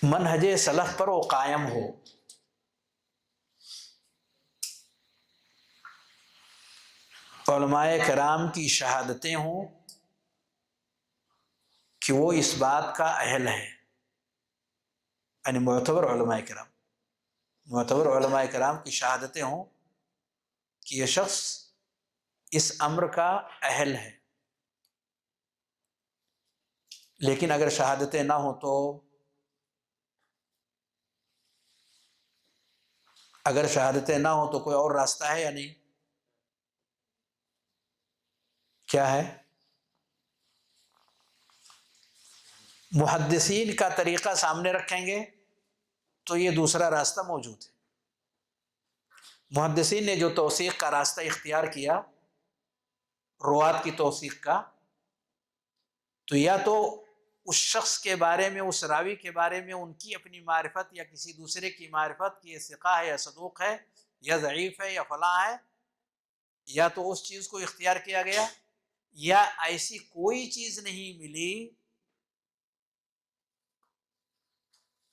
منہج سلف پر وہ قائم ہو، علماء کرام کی شہادتیں ہوں کہ وہ اس بات کا اہل ہے، یعنی معتبر علماء کرام کی شہادتیں ہوں کہ یہ شخص اس امر کا اہل ہے۔ لیکن اگر شہادتیں نہ ہوں تو کوئی اور راستہ ہے یا نہیں؟ کیا ہے؟ محدثین کا طریقہ سامنے رکھیں گے تو یہ دوسرا راستہ موجود ہے۔ محدثین نے جو توثیق کا راستہ اختیار کیا، روات کی توثیق کا، تو یا تو اس شخص کے بارے میں، اس راوی کے بارے میں ان کی اپنی معرفت یا کسی دوسرے کی معرفت کہ یہ ثقہ ہے یا صدوق ہے یا ضعیف ہے یا فلاں ہے، یا تو اس چیز کو اختیار کیا گیا، یا ایسی کوئی چیز نہیں ملی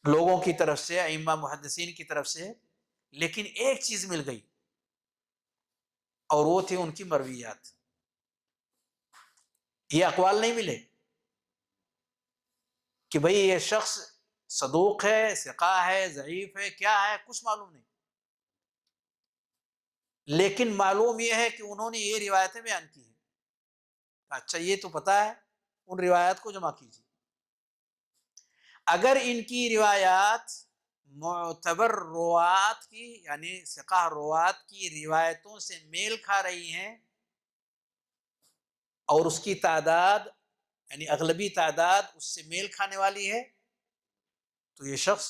لوگوں کی طرف سے، ائمہ محدثین کی طرف سے، لیکن ایک چیز مل گئی اور وہ تھی ان کی مرویات۔ یہ اقوال نہیں ملے کہ بھئی یہ شخص صدوق ہے، ثقہ ہے، ضعیف ہے، کیا ہے، کچھ معلوم نہیں، لیکن معلوم یہ ہے کہ انہوں نے یہ روایتیں بیان کی ہیں۔ اچھا، یہ تو پتا ہے، ان روایات کو جمع کیجیے۔ اگر ان کی روایات معتبر روات کی، یعنی ثقہ روات کی روایتوں سے میل کھا رہی ہیں اور اس کی تعداد، یعنی اغلبی تعداد اس سے میل کھانے والی ہے، تو یہ شخص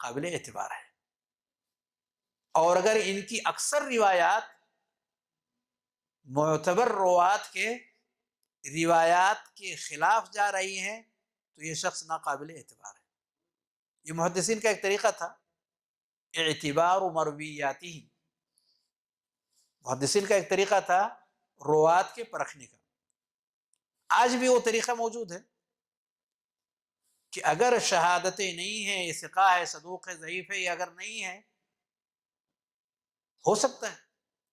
قابل اعتبار ہے۔ اور اگر ان کی اکثر روایات معتبر روات کے روایات کے خلاف جا رہی ہیں تو یہ شخص ناقابل اعتبار ہے۔ یہ محدثین کا ایک طریقہ تھا، اعتبار مرویاتی، محدثین کا ایک طریقہ تھا روات کے پرکھنے کا۔ آج بھی وہ طریقہ موجود ہے کہ اگر شہادتیں نہیں ہیں، یہ ثقہ ہے، صدوق ہے، ضعیف ہے، یہ اگر نہیں ہے، ہو سکتا ہے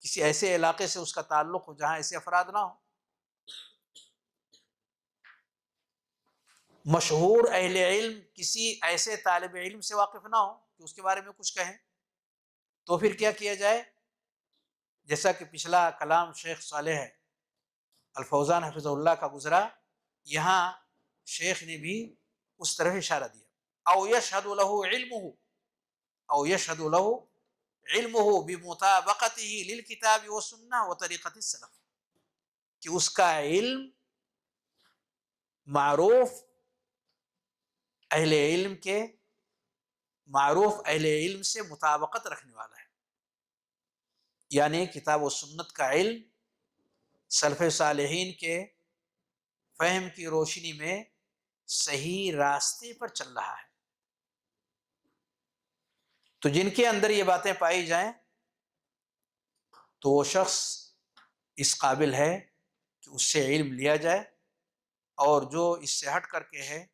کسی ایسے علاقے سے اس کا تعلق ہو جہاں ایسے افراد نہ ہو، مشہور اہل علم کسی ایسے طالب علم سے واقف نہ ہو کہ اس کے بارے میں کچھ کہیں، تو پھر کیا کیا جائے؟ جیسا کہ پچھلا کلام شیخ صالح الفوزان حفظہ اللہ کا گزرا، یہاں شیخ نے بھی اس طرف اشارہ دیا، او یشہد لہ علمہ بمطابقتہ للکتاب والسنہ وطریقۃ السلف، کہ اس کا علم معروف اہل علم سے مطابقت رکھنے والا ہے، یعنی کتاب و سنت کا علم سلف صالحین کے فہم کی روشنی میں صحیح راستے پر چل رہا ہے۔ تو جن کے اندر یہ باتیں پائی جائیں تو وہ شخص اس قابل ہے کہ اس سے علم لیا جائے، اور جو اس سے ہٹ کر کے ہے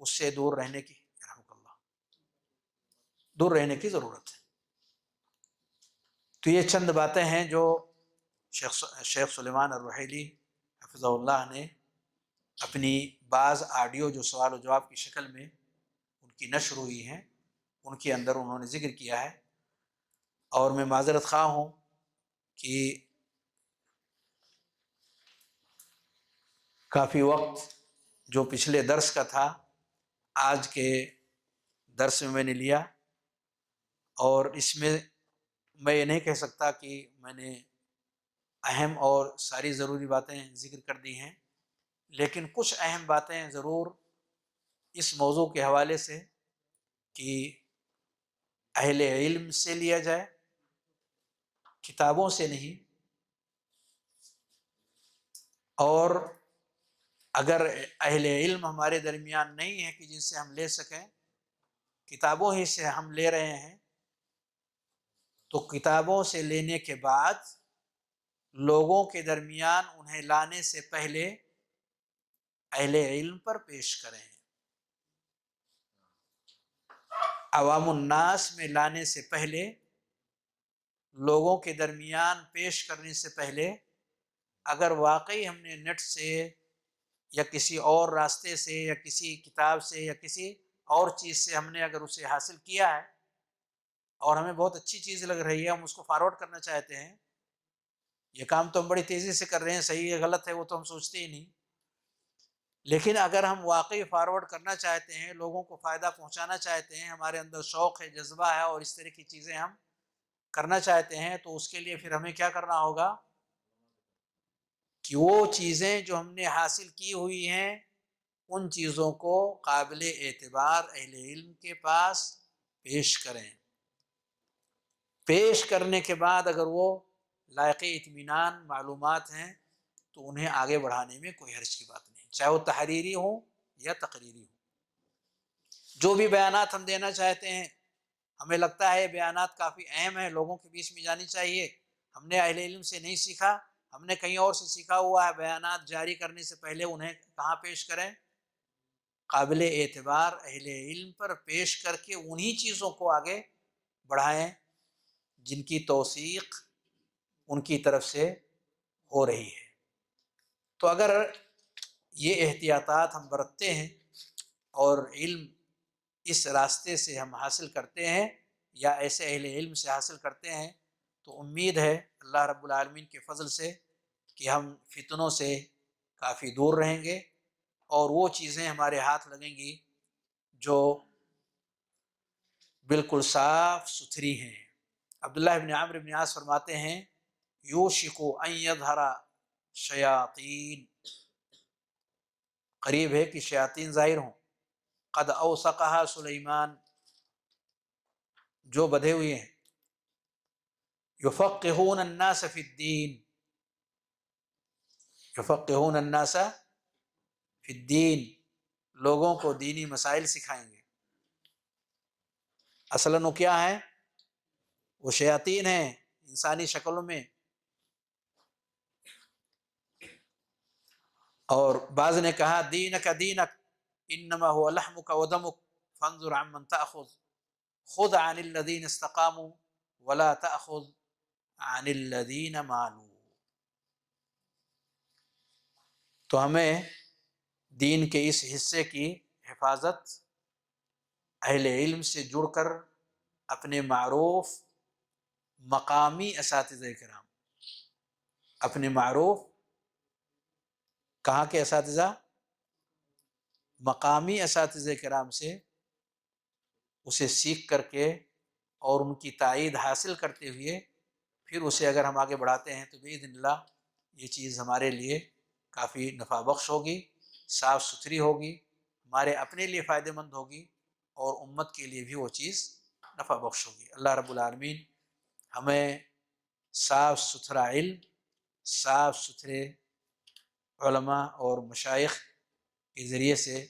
اس سے دور رہنے کی ضرورت ہے۔ تو یہ چند باتیں ہیں جو شیخ سلیمان الرحیلی حفظہ اللہ نے اپنی بعض آڈیو جو سوال و جواب کی شکل میں کی نشر ہوئی ہیں ان کے اندر انہوں نے ذکر کیا ہے. اور میں معذرت خواہ ہوں کہ کافی وقت جو پچھلے درس کا تھا آج کے درس میں نے لیا، اور اس میں میں یہ نہیں کہہ سکتا کہ میں نے اہم اور ساری ضروری باتیں ذکر کر دی ہیں، لیکن کچھ اہم باتیں ضرور اس موضوع کے حوالے سے کہ اہل علم سے لیا جائے، کتابوں سے نہیں. اور اگر اہل علم ہمارے درمیان نہیں ہے کہ جن سے ہم لے سکیں، کتابوں ہی سے ہم لے رہے ہیں، تو کتابوں سے لینے کے بعد لوگوں کے درمیان انہیں لانے سے پہلے اہل علم پر پیش کریں. عوام الناس میں لانے سے پہلے، لوگوں کے درمیان پیش کرنے سے پہلے، اگر واقعی ہم نے نیٹ سے یا کسی اور راستے سے یا کسی کتاب سے یا کسی اور چیز سے ہم نے اگر اسے حاصل کیا ہے اور ہمیں بہت اچھی چیز لگ رہی ہے، ہم اس کو فارورڈ کرنا چاہتے ہیں، یہ کام تو ہم بڑی تیزی سے کر رہے ہیں، صحیح ہے غلط ہے وہ تو ہم سوچتے ہی نہیں، لیکن اگر ہم واقعی فارورڈ کرنا چاہتے ہیں، لوگوں کو فائدہ پہنچانا چاہتے ہیں، ہمارے اندر شوق ہے، جذبہ ہے اور اس طرح کی چیزیں ہم کرنا چاہتے ہیں، تو اس کے لیے پھر ہمیں کیا کرنا ہوگا کہ وہ چیزیں جو ہم نے حاصل کی ہوئی ہیں ان چیزوں کو قابل اعتبار اہل علم کے پاس پیش کریں. پیش کرنے کے بعد اگر وہ لائق اطمینان معلومات ہیں تو انہیں آگے بڑھانے میں کوئی حرج کی بات نہیں، چاہے وہ تحریری ہو یا تقریری ہو. جو بھی بیانات ہم دینا چاہتے ہیں، ہمیں لگتا ہے بیانات کافی اہم ہیں، لوگوں کے بیچ میں جانی چاہیے، ہم نے اہل علم سے نہیں سیکھا، ہم نے کہیں اور سے سیکھا ہوا ہے، بیانات جاری کرنے سے پہلے انہیں کہاں پیش کریں؟ قابل اعتبار اہل علم پر پیش کر کے انہی چیزوں کو آگے بڑھائیں جن کی توثیق ان کی طرف سے ہو رہی ہے. تو اگر یہ احتیاطات ہم برتتے ہیں اور علم اس راستے سے ہم حاصل کرتے ہیں یا ایسے اہل علم سے حاصل کرتے ہیں، تو امید ہے اللہ رب العالمین کے فضل سے کہ ہم فتنوں سے کافی دور رہیں گے اور وہ چیزیں ہمارے ہاتھ لگیں گی جو بالکل صاف ستھری ہیں. عبداللہ ابن عمرو بن عاص فرماتے ہیں یوشک ان یظہر شیاطین، قریب ہے کہ شیاطین ظاہر ہوں. قد اوثقها سلیمان، جو بدھے ہوئے ہیں. یفقہون الناس فی الدین، یفقہون الناس فی الدین، لوگوں کو دینی مسائل سکھائیں گے. اصلاً وہ کیا ہے؟ وہ شیاطین ہیں انسانی شکلوں میں. اور بعض نے کہا دینک دینک انما هو لحمک ودمک فانظر عمن تأخذ خذ عن الذین استقاموا ولا تأخذ عن الذین مالوا. تو ہمیں دین کے اس حصے کی حفاظت اہل علم سے جڑ کر اپنے معروف مقامی اساتذہ کرام، اپنے معروف کہاں کے اساتذہ؟ مقامی اساتذہ کرام سے اسے سیکھ کر کے اور ان کی تائید حاصل کرتے ہوئے پھر اسے اگر ہم آگے بڑھاتے ہیں تو بإذن اللہ یہ چیز ہمارے لیے کافی نفع بخش ہوگی، صاف ستھری ہوگی، ہمارے اپنے لیے فائدہ مند ہوگی اور امت کے لیے بھی وہ چیز نفع بخش ہوگی. اللہ رب العالمین ہمیں صاف ستھرا علم، صاف ستھرے علماء اور مشائخ کے ذریعے سے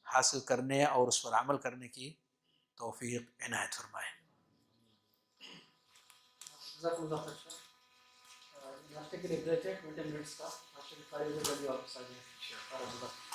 حاصل کرنے اور اس پر عمل کرنے کی توفیق عنایت فرمائے. جزاک اللہ خیر. ناشتے کے لیے بریک ہے 20 منٹس کا، ناشتے کی فائدے واپس آ جائیں.